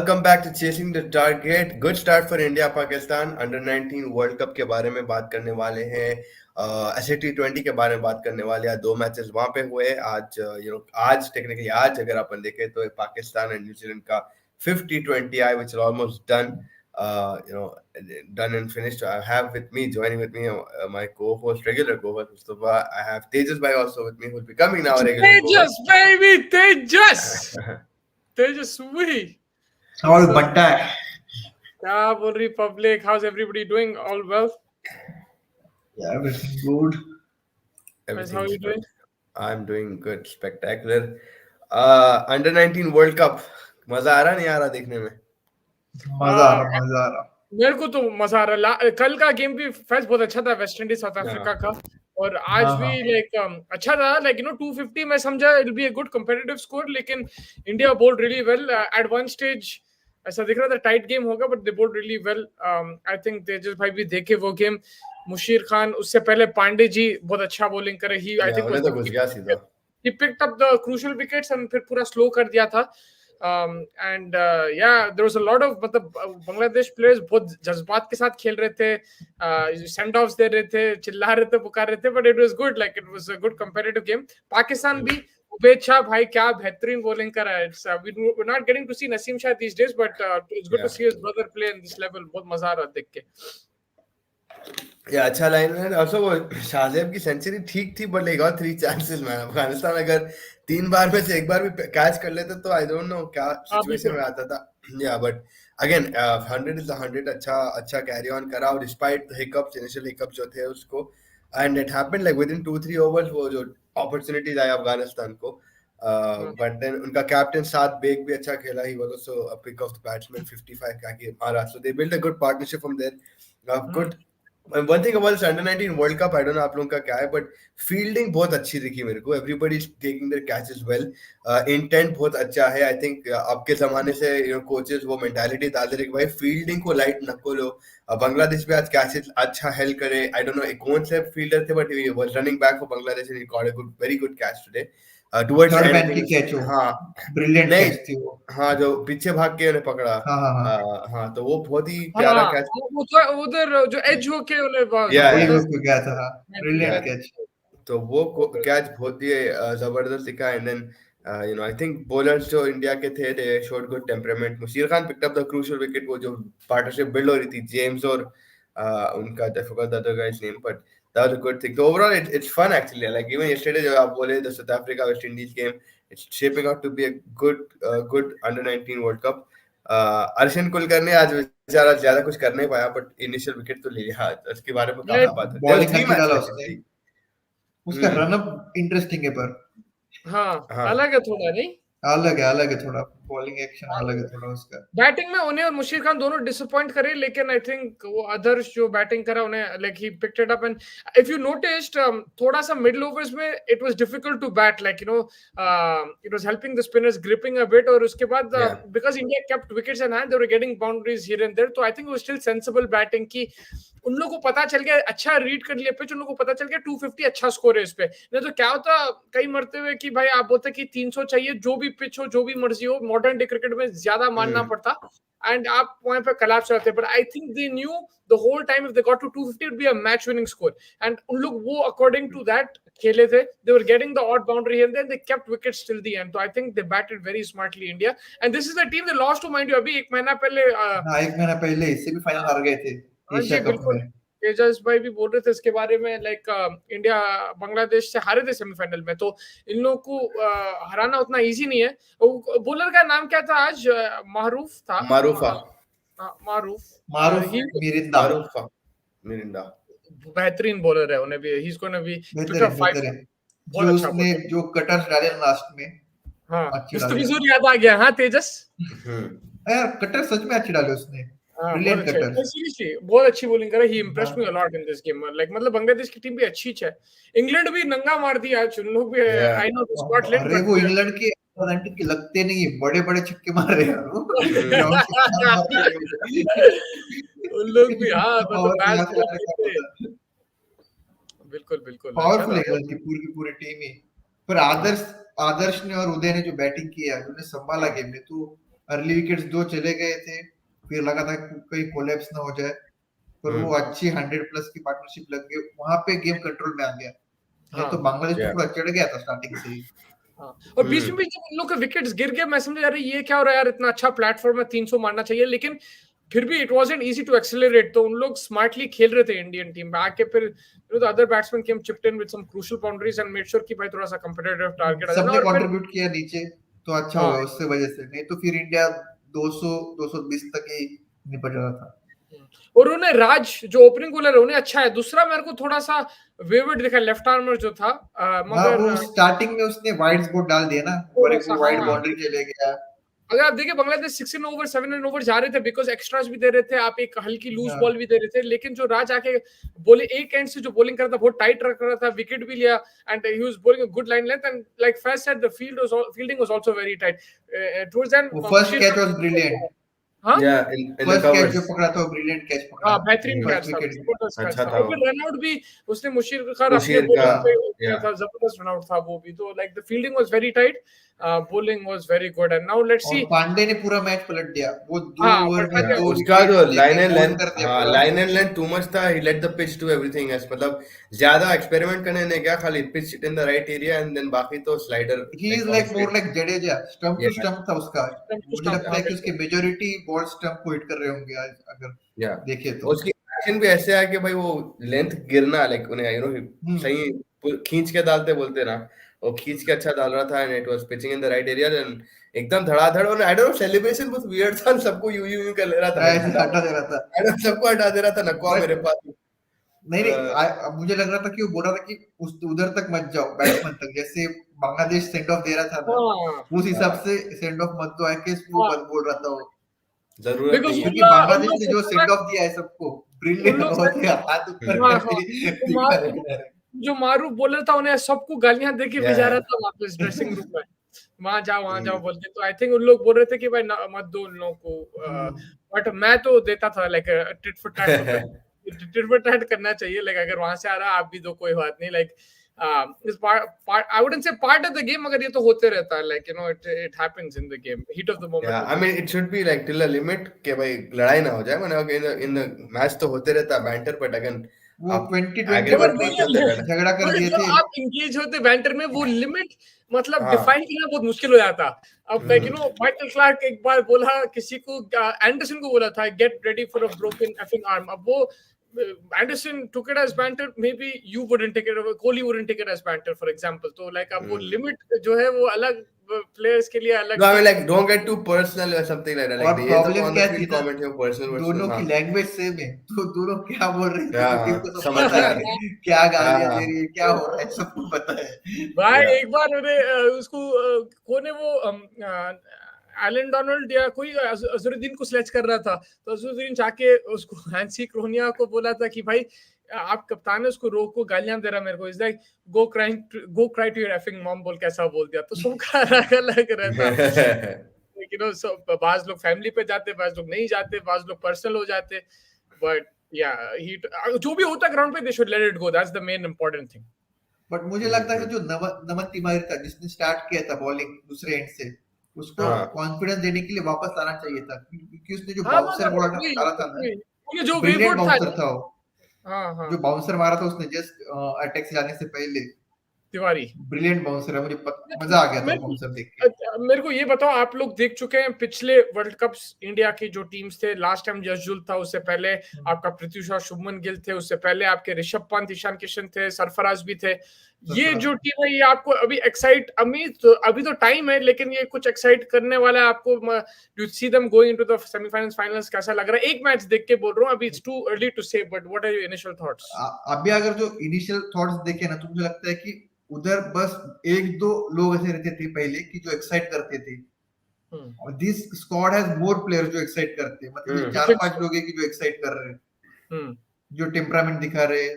Welcome back to Chasing the Target. Good start for India Pakistan under 19 world cup के बारे में बात करने वाले हैं. ऐसे T20 के बारे में बात करने वाले हैं. 2 मैचेस वहां पे हुए आज. आज टेक्निकली आज अगर अपन देखें तो पाकिस्तान एंड न्यूजीलैंड का 5th T20I which is almost done. Done and finished. I have with me, joining with me, my co-host, regular co-host Mustafa. I have Tejas Bhai also with me, who's becoming now a regular Tejas, co-host. baby, Tejas, Tejasवी. और बंटा है. क्या बोल रही public? How's everybody doing? All well? Yeah, everything good. Guys, how are you doing? I'm doing good, spectacular. Under 19 world cup मजा आ रहा नहीं आ रहा देखने में? मजा आ रहा. मेरे को तो मजा आ रहा. कल का गेम भी फैज बहुत अच्छा था, वेस्ट इंडीज साउथ अफ्रीका का. और आज भी लाइक अच्छा था. लाइक 250 मैं समझा it will be a good competitive score, लेकिन India bowled really well. At one stage ऐसा दिख रहा था टाइट गेम होगा, but they bowled really well. I think Tejas भाई भी देखे वो गेम. मुशीर खान, उससे पहले पांडे जी बहुत अच्छा बॉलिंग करे. ही आई थिंक तो घुस गया सीधा. he picked up the crucial wickets and फिर पूरा स्लो कर दिया था. And yeah, there was a lot of मतलब बांग्लादेश प्लेयर्स बहुत जज्बात के साथ खेल रहे थे. सेंड ऑफ्स दे रहे थे, चिल्ला रहे थे, पुकार रहे थे, but it was good. Like it was a good competitive game. Pakistan भी उबैद शाह भाई क्या बेहतरीन बॉलिंग कर रहा है. We're not getting to see Naseem Shah these days, but it's good to see his brother play in this level. बहुत मजा आ रहा देख के. अच्छा लाइन है. ऑल्सो वो शाहजेब की सेंचुरी ठीक थी, बट लाइक और 3 चांसेस मैन. अफगानिस्तान अगर 3 बार में से एक बार भी कैच कर लेते तो आई डोंट नो क्या सिचुएशन में आता था. या बट अगेन 100 इज 100. अच्छा कैरी ऑन करा, और डिस्पाइट हिकअप्स, इनिशियल हिकअप्स जो थे उसको, and it happened like within 2-3 overs वो जो अपॉर्चुनिटीज आई अफगानिस्तान को. बट देन उनका कैप्टन साद बेग भी अच्छा खेला. He was also a pick of the batsman 55 का के मारा. So they build a good partnership from there. Good. One thing about this under 19 World Cup, I don't know आप लोगों का क्या है, but fielding बहुत अच्छी दिखी मेरे को. Everybody is taking their catches well. Intent बहुत अच्छा है. I think अब के जमाने से coaches वो mentality डाल रहे हैं कि भाई fielding को light न करो. बांग्लादेश भी आज catches अच्छा हेल्प करे. I don't know कौन से fielder थे, but he was running back for Bangladesh and he caught a very good catch today. Towards the end की कैच हो. हाँ, ब्रिलियंट कैच थी वो. हाँ, जो पीछे भाग के उन्हें पकड़ा. हाँ, तो वो बहुत ही प्यारा कैच. उधर जो एज होके उन्हें गया था. Brilliant catch. तो वो कैच बहुत ही जबरदस्त दिखा. And then I think bowlers जो इंडिया के थे they showed good temperament. Musheer Khan picked up the crucial wicket. वो जो पार्टनरशिप बिल्ड हो रही थी जेम्स और उनका I forgot the other guys name, but that was a good thing. So overall it's fun actually. Like even yesterday जो आप बोले the South Africa West Indies game, it's shaping out to be a good under 19 World Cup. Arshan Kulkarni आज बेचारा ज्यादा कुछ कर नहीं पाया, बट इनिशियल विकेट तो ले लिया. उसके बारे में काफी बात है. बॉलिंग अच्छी डाला उसने. उसका रनअप इंटरेस्टिंग है, पर हाँ अलग है थोड़ा. नहीं अलग है थोड़ा. बॉलिंग एक्शन अलग है थोड़ा उसका. बैटिंग में उन्हें और मुशीर खान दोनों डिसअपॉइंट करे, लेकिन आई थिंक वो अदर्स जो बैटिंग करा उन्हें like he picked it up. And if you noticed थोड़ा सा मिडिल ओवर्स में it was difficult to bat. Like it was helping the spinners gripping a bit. और उसके बाद because India kept wickets in hand, they were getting boundaries here and there. तो I think वो still sensible batting की. उन लोगों को पता चल गया, अच्छा रीड कर लिया पिच. उन लोगों को पता चल गया 250 अच्छा स्कोर है इस पे. नहीं तो क्या होता कई मरते हुए कि भाई आप बोलते कि 300 चाहिए, जो भी पिच हो, जो भी मर्जी हो. मॉडर्न डे क्रिकेट में ज्यादा मानना पड़ता एंड आप वहां पे कोलैप्स होते. But I think they knew the whole time if they got to 250 would be a match winning score. And उन लोग वो अकॉर्डिंग टू दैट खेले थे. They were getting the odd boundary and then they kept wickets till the end. तो I think they batted very smartly India. And this is the team they lost to mind you अभी एक महीना पहले इससे भी final हार गए थे एशिया कप में. तेजस भाई भी बोल रहे थे इसके बारे में. लाइक इंडिया बांग्लादेश से हारे थे सेमीफाइनल में, तो इन लोगों को हराना उतना इजी नहीं है. बॉलर का नाम क्या था आज? मिरिंडा बेहतरीन बॉलर है. उन्हें भी ही इज गोना बी जो उसने जो कटर्स डाले लास्ट में. हाँ मुस्तफिजुर याद आ गया. हाँ तेजस यार कटर सच में अच्छे डाले उसने. Brilliant cutter. सीरियसली बहुत अच्छी बॉलिंग कर रहा है. He impressed me a lot in this game. Like मतलब बांग्लादेश की टीम भी अच्छी है. इंग्लैंड भी नंगा मार दिया आज. उन लोग भी आई नो स्कॉटलैंड. अरे वो इंग्लैंड के के लगते नहीं, बड़े छक्के मार रहे हैं उन लोग भी. हाँ बिल्कुल पावरफुल इंग्लैंड की पूरी टीम ही. पर आदर्श ने और उदय ने जो बैटिंग की है, उन्होंने संभाला गेम में. तो अर्ली विकेट्स 2 चले गए थे, फिर लगा था कहीं कोलैप्स ना हो जाए, पर वो अच्छी 100 प्लस की पार्टनरशिप लग गई, वहां पे गेम कंट्रोल में आ गया। नहीं तो हाँ बांग्लादेश तो Yeah. पूरा चढ़ गया था स्टार्टिंग से ही। हाँ। और बीच में भी जब उन लोग के विकेट्स गिर गए, मैं समझ यार ये क्या हो रहा है यार, इतना अच्छा प्लेटफॉर्म है, 300 मारना चाहिए, लेकिन फिर भी it wasn't easy to accelerate. तो उन लोग स्मार्टली खेल रहे थे इंडियन टीम में आके, फिर the other batsman came chipped in with some crucial boundaries and made sure कि भाई थोड़ा सा कंपेटिटिव टारगेट आ जाना। सबने और फिर कंट्रीब्यूट किया नीचे, तो अच्छा हाँ हुआ उससे वजह से, नहीं तो फिर इंडिया 200 220 तक ही निपट रहा था। और उन्हें राज जो ओपनिंग बॉलर है उन्हें अच्छा है। दूसरा मेरे को थोड़ा सा वेवर्ड दिखा लेफ्ट आर्मर जो था, हाँ, मगर वो स्टार्टिंग में उसने वाइड स्पॉट डाल दिया ना, और थोड़ा एक सा वो वाइड हाँ। बाउंड्री चले गया। अगर आप देखिए बांग्लादेश 16 ओवर 7 ओवर जा रहे थे, बिकॉज एक्स्ट्रास भी दे रहे थे, आप एक हल्की लूज हाँ। बॉल भी दे रहे थे, लेकिन जो राज आके बोले एक एंड से जो बॉलिंग कर रहा था बहुत टाइट रख रहा था, विकेट भी लिया, and he was bowling a good line length, and like first set the fielding was also very tight towards and वो फर्स्ट कैच वाज ब्रिलियंट। हाँ Yeah, in the first catch जो covers. पकड़ा था वो brilliant catch पकड़ा, हाँ बेहतरीन first catch था, विकेट। जबरदस्त कैच अच्छा था। था और वो। फिर रन आउट भी उसने मुशीर खान अपने मुशीर बॉलिंग का, पे किया yeah. था, जबरदस्त रन आउट था वो भी। तो like the fielding was very tight, bowling was very good, and now let's और सी। पांडे ने पूरा मैच पलट दिया, वो 2 हाँ ओवर में पढ़ा दिया 2 उसका विकेट जो लाइन लेके एंड होल्ड लेंथ, कर दिया हाँ पूरा। Line and length too much था। He let the pitch to everything else, मतलब ज्यादा एक्सपेरिमेंट करने ने क्या, खाली pitch in the right area and then बाकी तो slider he is like more like Jadeja, stump to stump था उसका। मुझे स्टंप लगता था है कि उसके बिल्कुल। मेजॉरिटी बॉल स्टंप को हिट कर रहे होंगे आज, अगर या देखे तो। उसकी एक्शन भी ऐसे है कि भाई वो लेंथ गिरना, लाइक उन्हें सही खींच के डालते बोलते ना, वो खींच के अच्छा डाल रहा था, and it was pitching in the right area, and एकदम धड़ाधड़। और आई डोंट नो, सेलिब्रेशन बहुत वियर्ड था, सबको यूं कर ले रहा था, ऐसे हटा दे रहा था, आई डोंट, सबको हटा दे रहा था, नकवा मेरे बट पास। नहीं नहीं, मुझे लग रहा था कि वो बोल रहा था कि उस उधर तक मत जाओ, बैट्समैन तक, जैसे बांग्लादेश सेंड ऑफ दे रहा था ना, हाँ उस हिसाब से सेंड ऑफ मत दो, ऐसे वो हाँ, बोल रहा था वो। जरूरत बिकॉज नहीं है। क्योंकि उन बांग्लादेश लोग ने जो सच सेंड में, ऑफ दिया है सबको, उन ब्रिलियंट लोग बहुत है, हाथ ऊपर हाँ हाँ, करके तो दिखा रहे हैं। जो मारूफ बॉलर था उन्हें सबको गालियां दे के या भेजा रहा था वापस ड्रेसिंग रूम में, वहां जाओ बोल के। तो आई थिंक उन लोग बोल रहे थे कि भाई मत दो उन लोगों को, बट मैं तो देता था, लाइक टिट फॉर टैट होता है, टिट फॉर टैट करना चाहिए। लाइक अगर वहां से आ रहा आप भी दो, कोई बात नहीं। लाइक इस part I wouldn't say part of the game, मगर ये तो होते रहता है, like it happens in the game, heat of the या moment. I mean it should be like till a limit, के भाई लड़ाई ना हो जाए, मैंने इन द मैच तो होते रहता है बैंटर, बट अगेन वो आप 2020 मगर एग्रीमेंट वर्ल्ड वो नहीं में चलते जो बैठे। झगड़ा कर मगर दिए जब थे। आप इंगेज होते बैंटर में, वो लिमिट मतलब हाँ डिफाइन करना बहुत मुश्किल हो जाता। अब लाइक माइकल क्लार्क एक बार बोला किसी को, एंडरसन को बोला था, get ready for a broken effing arm. अब वो Anderson took it as banter, maybe you wouldn't take it, Kohli wouldn't take it as banter for example। तो लाइक अब वो लिमिट जो है वो अलग प्लेयर्स के लिए No, अलग I थी। mean like don't get too personal or something like that. और Like ये तो प्रॉब्लम on the क्या थी field ना, comment है, personal दोनों हाँ की लैंग्वेज सेम है, तो दोनों क्या बोल रहे थे तो टीम हाँ को सब समझ पता में आ है, रही क्या गालियां हाँ दे रही है, क्या हो रहा है, सबको पता है। भाई या एक बार मैंने उसको कोने वो एलन डोनाल्ड या कोई अजहरुद्दीन को सिलेक्ट कर रहा था, तो अजहरुद्दीन जाके उसको हैंसी क्रोनिया को बोला था कि भाई आप कप्तान है, उसको रोको, गालियां दे रहा मेरे को। Is like go cry to your effing mom बोल के ऐसा बोल दिया। तो सबका अलग अलग रहता, यू नो। सब बाज लोग फैमिली पे जाते, बाज लोग नहीं जाते, बाज लोग पर्सनल हो जाते, बट या ही जो भी होता ग्राउंड पे they should let it go, that's the main important thing. But मुझे लगता है कि जो नमन तिवारी था, जिसने स्टार्ट किया था बॉलिंग दूसरे एंड से, उसको हाँ कॉन्फिडेंस देने के लिए वापस आना चाहिए था, क्योंकि उसने जो हाँ बाउंसर मगर बॉल वही डाला था ना, वही ये जो ब्रिलियंट वेवर्ड था। बाउंसर था वो, हाँ हाँ जो बाउंसर मारा था उसने जस्ट अटैक से जाने से पहले, तिवारी। ब्रिलियंट बाउंसर है। मजा आ गया था मेरे वो को बाउंसर देख के। मेरे को ये बताओ, आप लोग देख चुके हैं पिछले वर्ल्ड कप्स इंडिया की जो टीम्स थे? लास्ट टाइम यशजुल था, उससे पहले आपका पृथ्वी शॉ, शुभमन गिल थे, उससे पहले आपके ऋषभ पंत, ईशान किशन थे, सरफराज भी थे। ये सरफराज। जो टीम है, ये आपको अभी एक्साइट, अभी तो टाइम है, लेकिन ये कुछ एक्साइट करने वाला है आपको? You see them going into the semifinals, finals, कैसा लग रहा है? एक मैच देख के बोल रहा हूँ, अभी it's too early to say, but what are your initial thoughts? अभी अगर जो इनिशियल थॉट्स देखे ना, तो मुझे लगता है कि उधर बस एक दो लोग ऐसे रहते थे पहले कि जो एक्साइट करते थे, और this squad has more players जो एक्साइट करते हैं, मतलब ये 4-5 लोग हैं कि जो एक्साइट कर रहे हैं, जो टेम्परामेंट दिखा रहे हैं।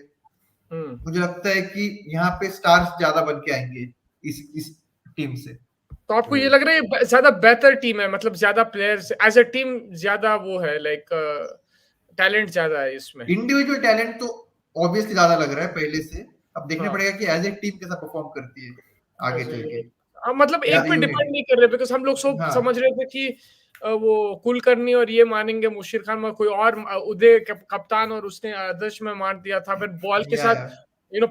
मुझे लगता है कि यहाँ पे स्टार्स ज्यादा बन के आएंगे इस टीम से। तो आपको ये लग रहा है ज्यादा बेहतर टीम है, मतलब ज्यादा प्लेयर्स एज अ टीम ज्यादा वो है, लाइक टैलेंट ज्यादा है इसमें? इंडिविजुअल टैलेंट तो ऑब्वियसली ज्यादा लग रहा है पहले से, अब देखना हाँ पड़ेगा कि एज ए टीम कैसा परफॉर्म करती है आगे ऐसे चल के, मतलब या एक पे यूनिट। डिपेंड नहीं कर रहे, बिकॉज हम लोग सब हाँ समझ रहे थे कि वो कुलकर्णी और ये मानेंगे मुशीर खान में कोई और उदय कप्तान और उसने आदर्श में मार दिया था, फिर बॉल के साथ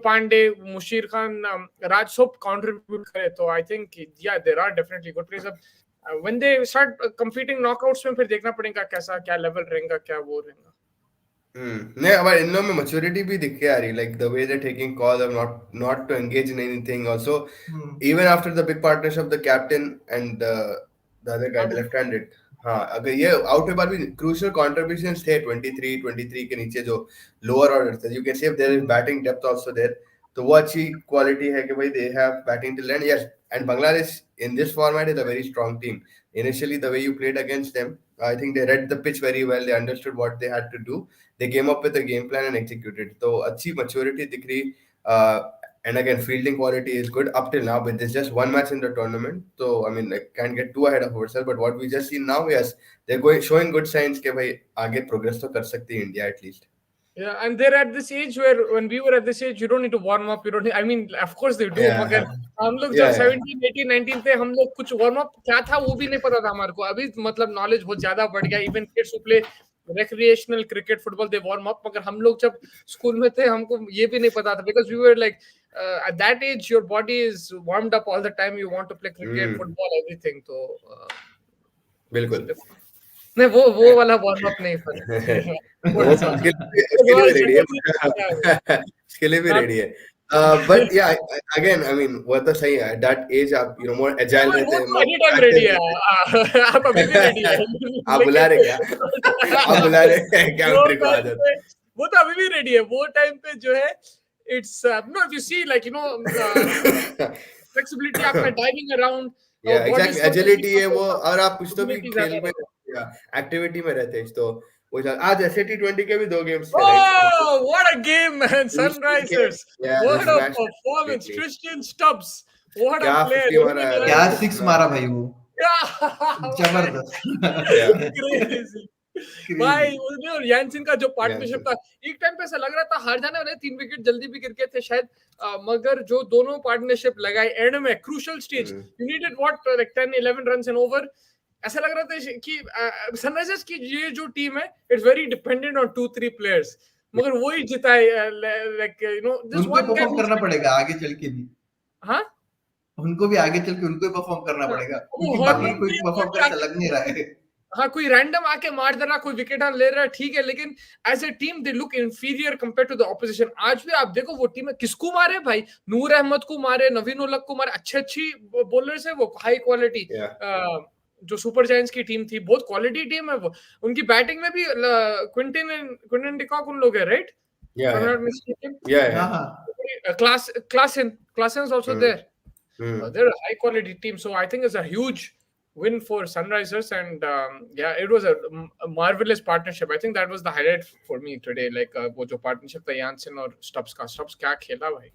पांडे, मुशीर खान, राज सब कंट्रीब्यूट करे, तो आई थिंक या there are definitely good players. अब when they start competing knockouts में फिर देखना पड़ेगा कैसा क्या लेवल रहेगा, क्या वो रहेगा। नहीं, हमारे इन लोगों में maturity भी दिख के आ रही, like the way they're taking calls of not to engage in anything. Also, even after the big partnership of the captain and the other guy, the left-handed, हाँ, अगर ये out में बार भी crucial contributions थे 23 के नीचे जो lower order थे, you can see if there is batting depth also there. तो वो अच्छी quality है कि भाई they have batting till end. Yes, and Bangladesh in this format is a very strong team. Initially, the way you played against them, I think they read the pitch very well. They understood what they had to do. They came up with a game plan and executed. So अच्छी maturity दिख रही, and again fielding quality is good up till now, but there's just one match in the tournament, so I mean, like, can't get too ahead of ourselves, but what we just see now, yes, they're showing good signs कि भाई आगे progress तो कर सकती है India at least. Yeah, and they're at this age where when we were at this age, you don't need to warm up. You don't need, I mean, of course they do. Yeah. मगर हम लोग जब 17, 18, 19 थे, हम लोग कुछ warm up क्या था वो भी नहीं पता था हमारे को। अभी मतलब नॉलेज बहुत ज्यादा बढ़ गया। Even kids who play recreational cricket, football, they warm up. मगर हम लोग जब स्कूल में थे, हमको ये भी नहीं पता था, because we were like at that age, your body is warmed up all the time. You want to play cricket, football, everything. तो बिल्कुल नहीं, वो वाला वार्म अप नहीं पर उसके लिए भी रेडी है, उसके लिए भी रेडी है, but yeah, again, I mean, वो तो सही है, that age आप more agile रहते हैं, एनी टाइम रेडी है, आप अभी भी रेडी है। आप बुला रहे क्या? आप बुला रहे हैं क्या उनकी को आदत? वो तो अभी भी रेडी है। वो टाइम पे जो है it's no, if you see like flexibility आपका डाइविंग अराउंड, एग्जैक्टली, एजिलिटी है वो, और आप कुछ तो भी खेल में एक्टिविटी में रहते हैं, तो वो आज ऐसे T20 के भी 2 गेम्स थे, Oh, what a game, man! Sunrisers, what a performance! Christian Stubbs, what a player! क्या 6 मारा भाई वो, जबरदस्त, क्रेजी भाई। उसने और यानसिन का जो पार्टनरशिप था, एक टाइम पे ऐसा लग रहा था हार जाने वाले, 3 विकेट जल्दी भी गिर गए थे शायद, मगर जो दोनों पार्टनरशिप लगाए एंड में crucial stage, you needed what like 10-11 runs and over. ऐसा लग रहा था कि सनराइजर्स की ये जो टीम है, it's very dependent on 2-3 players, मगर वही जिता है, लाइक दिस वन परफॉर्म करना पड़ेगा आगे चल के भी। हाँ, उनको भी आगे चल के उनको भी परफॉर्म करना पड़ेगा, क्योंकि बाकी कोई परफॉर्म करता लग नहीं रहा है। हाँ, कोई रैंडम आके मार दे रहा, कोई विकेट ले रहा है, ठीक है, लेकिन as a team they look inferior compare to the opposition. आज भी आप देखो वो टीम है, किसको मारे भाई, नूर अहमद को मारे, नवीन उल हक को मारे, अच्छी बॉलर्स है वो, हाई क्वालिटी। जो सुपर जायंट्स की टीम थी, बहुत क्वालिटी टीम है वो। उनकी बैटिंग में भी क्विंटन डिकॉक उन लोग है, right? Klassen is also there. They're a high quality team, so I think it's a huge win for Sunrisers, and yeah, it was a marvelous partnership. I think that was the highlight for me today, like वो जो partnership था यानसिन और stubs का। Stubs क्या खेला भाई,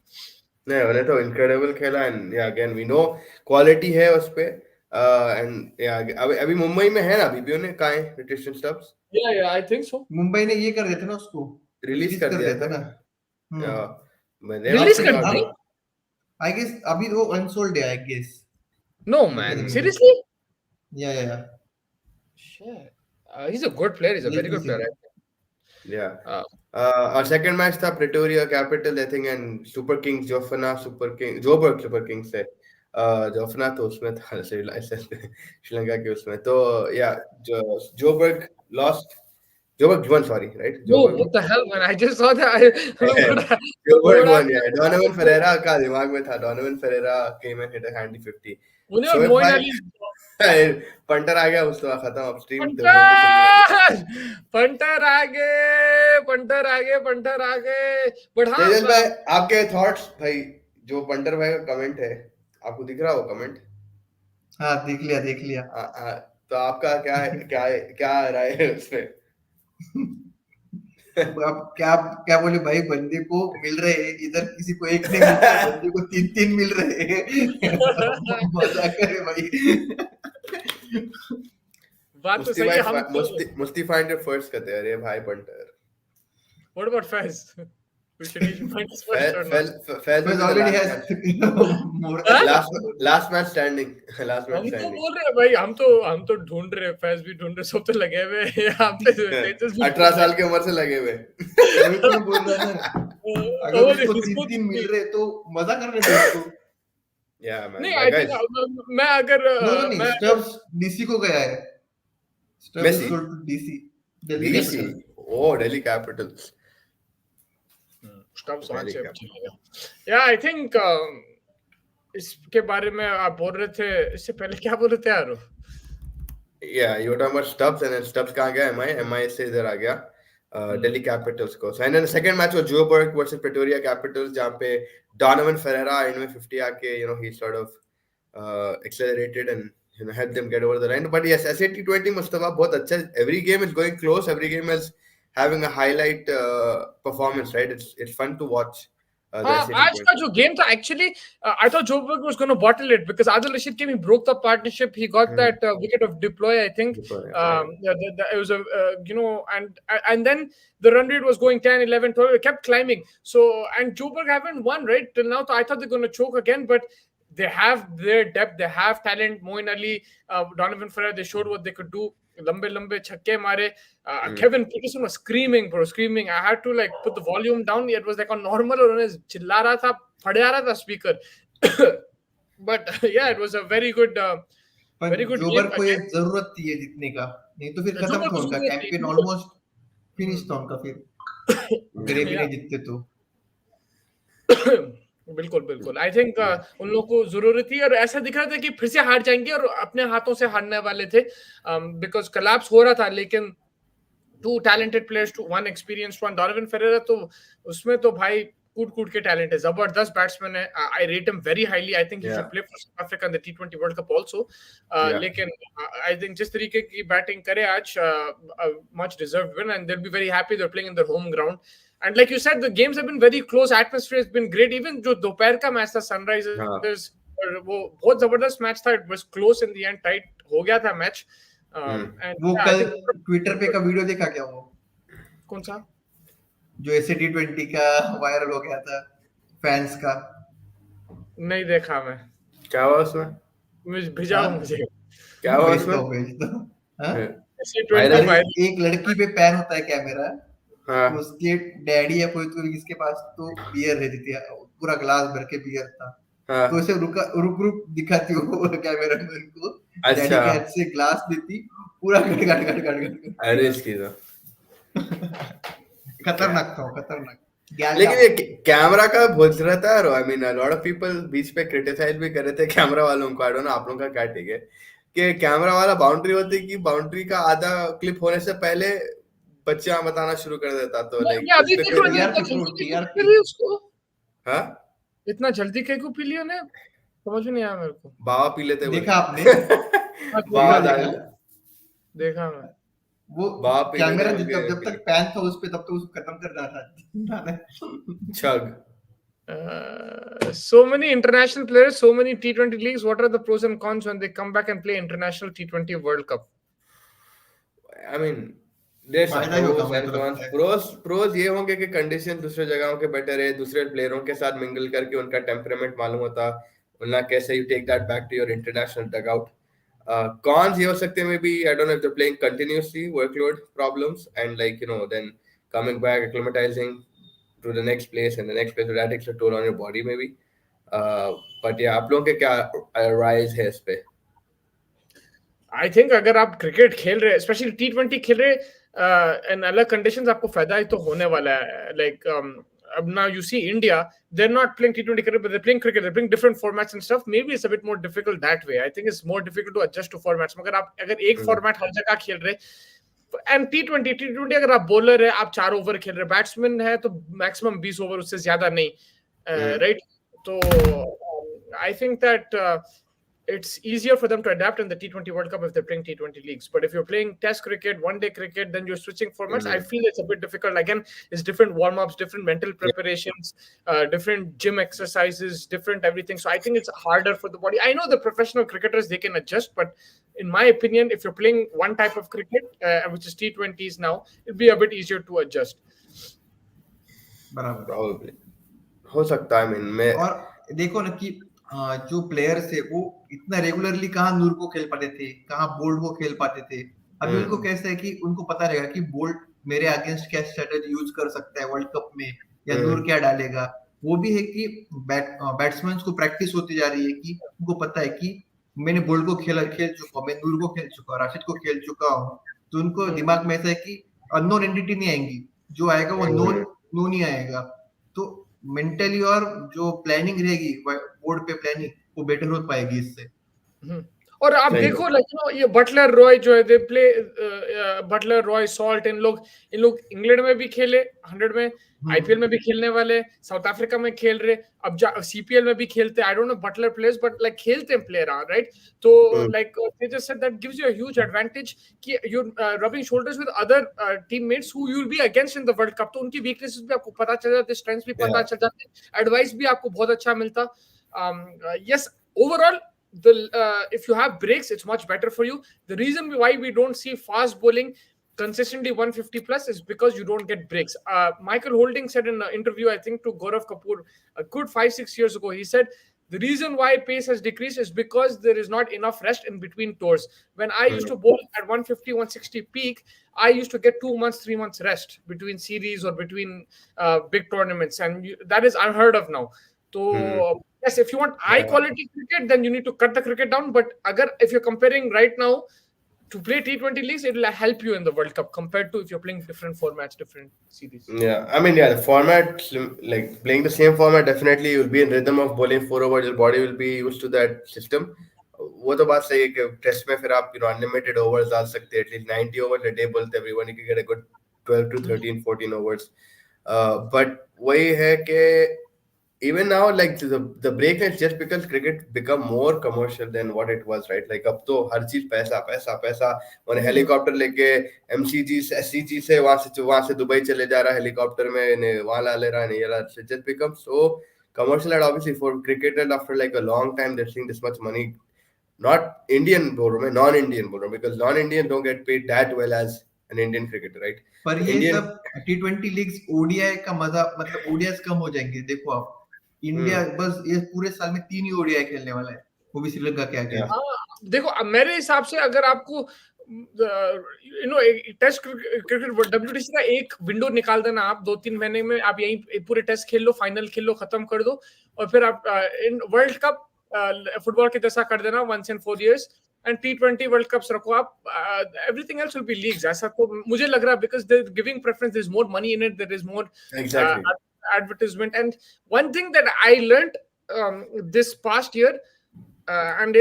नहीं उन्हें तो incredible खेला, and yeah, again we know quality है उस पे, and yeah, अभी मुंबई में है ना, अभी उन्हें कहाँ है retention Stubbs? Yeah, I think so. Mumbai ने ये कर देते ना, उसको रिलीज कर दिया था ना, रिलीज कर दिया, I guess अभी वो अनसोल्ड है, I guess. No man, seriously? Yeah. Shit. He's a good player. He's a very good player. Yeah. Our second match था Pretoria Capital, I think, and Super Kings, Joburg Super Kings से, जोफना तो उसमें था श्रीलंका के उसमें, तो yeah, Joburg lost. Joburg won, sorry, right? Joburg. What the hell, man? I just saw that. Joburg won, yeah. Donovan Ferreira का दिमाग में था. Donovan Ferreira came and hit a handy 50. Punter आ गया, उसका खत्म अपस्ट्रीम। पंटर आ गए। But हाँ तेजस भाई, आपके थॉट्स भाई, जो पंटर भाई का कमेंट है, आपको दिख रहा हो कमेंट? हाँ, देख लिया। तो आपका क्या राय है उसमें? अब क्या बोले भाई, बंदे को मिल रहे हैं, इधर किसी को एक नहीं मिलता, बंदे को 3 मिल रहे हैं। मजा करे भाई। बात तो सही है। हम मुस्ती फाइंडर फर्स्ट कहते हैं, अरे भाई punter. What about Fez? He should find his first run now. Fez Fez is the already last has man. more Huh? Last man standing. Last man हम तो standing. बोल रहे हैं भाई, हम तो ढूंढ रहे हैं, फैज भी ढूंढ रहे, सब तो लगे हुए हैं यहाँ पे, तेजस भी 18 साल की उम्र से लगे हुए. वही तो मैं बोल रहा था ना, अगर उसको तीन तीन मिल रहे तो मजा करने दो उसको. Yeah, man. नहीं, That आई guy's थिंक मैं अगर नहीं, स्टब्स डीसी को गया है. Stubbs Messi? Sold to DC, Delhi DC. Capital. Oh, Delhi Capitals. Stubbs वहां Very से cap. चलेगा. या आई थिंक इसके बारे में आप बोल रहे थे, इससे पहले क्या बोल रहे थे यार? Yeah, you were talking about Stubbs, and then Stubbs कहाँ गया? MI से इधर आ गया. Delhi Capitals को. So, and then the second match was Joburg versus Pretoria Capitals, जहाँ पे Donovan Ferreira इनमें 50 आके, he sort of accelerated and helped them get over the line. But yes, ऐसे T20 मुस्तफा बहुत अच्छा. Every game is going close. Every game is having a highlight performance, right? It's fun to watch. आज का जो game था, actually, I thought Joburg was going to bottle it because Adil Rashid came, he broke the partnership, he got that wicket of deploy, I think. It was and then the run rate was going 10, 11, 12, it kept climbing. So, and Joburg haven't won, right, till now. So I thought they're going to choke again, but they have their depth, they have talent. Moin Ali, Donovan Ferrer, they showed what they could do. Lambe छक्के मारे. Kevin Peterson was screaming, bro, screaming. I had to like put the volume down. It was like on normal, और उन्हें चिल्ला रहा था, फड़े आ रहा था speaker. But yeah, it was a very good जोबर game को ये again. जरूरत थी ये जीतने का, नहीं तो फिर खत्म जोबर था को उनका जरूरत थी. कैंपेन, ऑलमोस्ट फिनिश था उनका फिर, अगर ये भी नहीं जीतते तो. बिल्कुल आई थिंक उन लोगों को जरूरत थी, और ऐसा दिख रहा था कि फिर से हार जाएंगे, और अपने हाथों से हारने वाले थे, बिकॉज कोलैप्स हो रहा था. लेकिन two talented players, two one experienced one, Donovan Ferreira, तो उसमें तो भाई कूट के टैलेंट है, जबरदस्त बैट्समैन है. I rate him very highly. I think he should play for South Africa in the T20 world cup also. लेकिन आई थिंक जिस तरीके की बैटिंग करे आज, much deserved win, and they will be very happy. They are playing in their home ground. And like you said, the games have been very close. Atmosphere has been great. Even जो दोपहर का match था Sunrisers, वो बहुत जबरदस्त match था. It was close in the end, tight हो गया था मैच. वो कल ट्विटर पे का वीडियो देखा क्या? वो कौन सा जो ऐसे T20 का वायरल हो गया था फैंस का? नहीं देखा मैं. क्या हुआ उसमें? भेजा मुझे. क्या हुआ उसमें? एक लड़की पे पैन होता है कैमरा, तो उसके डैडी या कोई तो इसके पास तो बियर रहती थी, पूरा ग्लास भर के बियर था. तो ऐसे रुक दिखाती वो कैमरा में उनको, डैडी के हाथ से ग्लास देती, पूरा गट. अरे इसकी तो खतरनाक था, खतरनाक. लेकिन ये कैमरा का बहुत रहता है. I mean a lot of people बीच पे क्रिटिसाइज भी कर रहे थे कैमरा वालों को. आई डोंट नो आप लोगों का क्या ठीक है कि कैमरा वाला बाउंड्री होती है कि बाउंड्री का आधा क्लिप होने से पहले बच्चा बताना शुरू कर देता. तो इतना जल्दी क्यों पी लिया ने, समझ में नहीं आया मेरे को. बाबा पी लेते. देखा आपने? देखा मैं. वो कैमरा जब तक पैन था उस पे, तब तो उसको खत्म कर रहा था. छग. So many international players, so many T20 leagues. What are the pros and cons when they come back and play international T20 World Cup? I mean, there's pros and cons. Pros ये होंगे कि condition दूसरे जगहों के better है, दूसरे प्लेयरों के साथ मिंगल करके उनका टेम्परामेंट मालूम होता, उनका कैसे you take that back to your international dugout. Cons ये हो सकते हैं maybe, I don't know, if they're playing continuously, workload problems, and then coming back, acclimatizing to the next place, and the next place, that takes a toll on your body maybe. But yeah, आप लोगों के क्या rise है इस पे? I think अगर आप cricket खेल रहे, स्पेशली T20 खेल रहे, इन अलग कंडीशंस, आपको फायदा ही तो होने वाला है. Like now you see India, they're not playing T20 cricket, but they're playing cricket. They're playing different formats and stuff. Maybe it's a bit more difficult that way. I think it's more difficult to adjust to formats. मगर आप अगर एक format हर जगह खेल रहे, and T20 अगर आप bowler है, आप 4 ओवर खेल रहे, बैट्समैन है तो मैक्सिमम 20 ओवर, उससे ज्यादा नहीं, राइट? तो I think that it's easier for them to adapt in the T20 World Cup if they're playing T20 leagues. But if you're playing test cricket, one-day cricket, then you're switching formats. I feel it's a bit difficult. Again, it's different warm-ups, different mental preparations, different gym exercises, different everything. So I think it's harder for the body. I know the professional cricketers, they can adjust, but in my opinion, if you're playing one type of cricket, which is T20s now, it'll be a bit easier to adjust. बराबर। Probably. हो सकता है, I mean, मैं और देखो ना कि जो प्लेयर्स है वो इतना रेगुलरली कहाँ नूर को खेल पाते थे, कहाँ बोल्ट को खेल पाते थे। अभी उनको कैसा है कि उनको पता रहेगा कि बोल्ट मेरे अगेंस्ट क्या स्ट्रेटेजी यूज कर सकता है वर्ल्ड कप में, या नूर क्या डालेगा। वो भी है कि बैट्समैन को प्रैक्टिस होती जा रही है कि उनको पता है कि मैंने बोल्ट को खेल चुका हूँ, मैं नूर को खेल चुका हूँ, राशिद को खेल चुका हूँ। तो उनको दिमाग में ऐसा है कि अननोन एंटिटी नहीं आएंगी, जो आएगा वो नोन नोन ही आएगा। तो मेंटली और जो प्लानिंग रहेगी बोर्ड पे प्लानिंग, वो बेटर हो पाएगी इससे। और आप सही देखो है। लाइक ये बटलर रॉय जो है, they play Buttler Roy Salt, इन लोग इंग्लैंड में भी खेले 100 में, आईपीएल में भी खेलने वाले, साउथ अफ्रीका में खेल रहे, अब सीपीएल में भी खेलते। I don't know Buttler players, but like खेलते हैं प्लेयर, राइट? तो like they just said that gives you a huge advantage कि you rubbing shoulders with other teammates who you will be against in the world cup. तो उनकी weaknesses भी आपको पता चल जाते, स्ट्रेंथ्स भी पता चल जाते, एडवाइस भी आपको बहुत अच्छा मिलता। Yes, overall, if you have breaks, it's much better for you. The reason why we don't see fast bowling consistently 150 plus is because you don't get breaks. Michael Holding said in an interview, I think to Gaurav Kapoor, a good 5-6 years ago, he said the reason why pace has decreased is because there is not enough rest in between tours. When I used to bowl at 150 160 peak, I used to get 2 months 3 months rest between series or between big tournaments, and that is unheard of now. So yes, if you want high quality cricket, then you need to cut the cricket down. But if you're comparing right now to play T20 leagues, it will help you in the World Cup compared to if you're playing different formats, different series. Yeah, I mean, the format, like playing the same format, definitely you'll be in rhythm of bowling 4 overs. Your body will be used to that system. वो तो बात सही है कि test में फिर आप unlimited overs डाल सकते हैं, एटलीस्ट 90 ओवर अ डे बोलते everyone, you can get a good 12 to 13 14 overs. But वही है कि even now, like the break has just because cricket become more commercial than what it was, right? Like अब तो हर चीज पैसा पैसा पैसा, मैंने हेलीकॉप्टर लेके एससीजी से वहां से दुबई चले जा रहा है हेलीकॉप्टर में, वहां ला ले रहा है, ये just become so commercial, and obviously for cricketers after like a long time they're seeing this much money. Not Indian bowler, non-Indian bowler, because non-Indian don't get paid that well as an Indian cricketer, right? पर So ये Indian, सब T20 leagues ODI का मजा, मतलब ODI कम हो जाएंगे। देखो आप, इंडिया बस ये पूरे साल में 3 ही ओडीआई खेलने वाला है, वो भी श्रीलंका के आगे। देखो मेरे हिसाब से अगर आपको टेस्ट क्रिकेट डब्ल्यूटीसी का एक विंडो निकाल देना, आप 2-3 महीने में आप यही पूरे टेस्ट खेल लो, फाइनल खेल लो, खत्म कर दो, और फिर आप इन वर्ल्ड कप फुटबॉल के जैसा कर देना once in 4 years, and T20 world cups रखो आप, everything else will be leagues. ऐसा तो मुझे लग रहा है, because they are giving preference, there is more money in it, there is more advertisement. And one thing that I learned this past year, and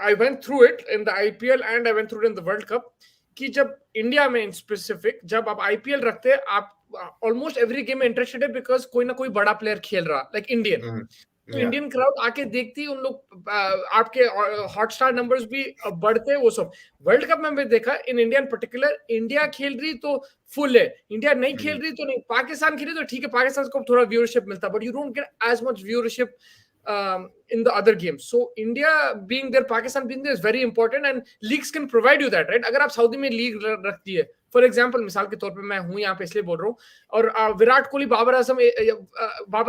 I went through it in the IPL and I went through it in the World Cup, कि जब India में in specific जब आप IPL रखते हैं, आप almost every game में interested है बिकॉज कोई ना कोई बड़ा प्लेयर खेल रहा, लाइक इंडियन। तो इंडियन क्राउड आके देखती है, उन लोग आपके हॉटस्टार नंबर्स भी बढ़ते हैं, वो सब। वर्ल्ड कप में मैं देखा in India in particular, India खेल रही तो फुल है, इंडिया नहीं खेल रही तो नहीं, पाकिस्तान खेल रही तो ठीक है, पाकिस्तान को थोड़ा व्यूअरशिप मिलता, but you don't get as much viewership in the other games. So India being there, Pakistan being there is very important, and leagues can provide you that, right? अगर आप सऊदी में लीग रखती है, for example मिसाल के तौर पे मैं हूं यहाँ पे इसलिए बोल रहा हूँ, और विराट कोहली बाबर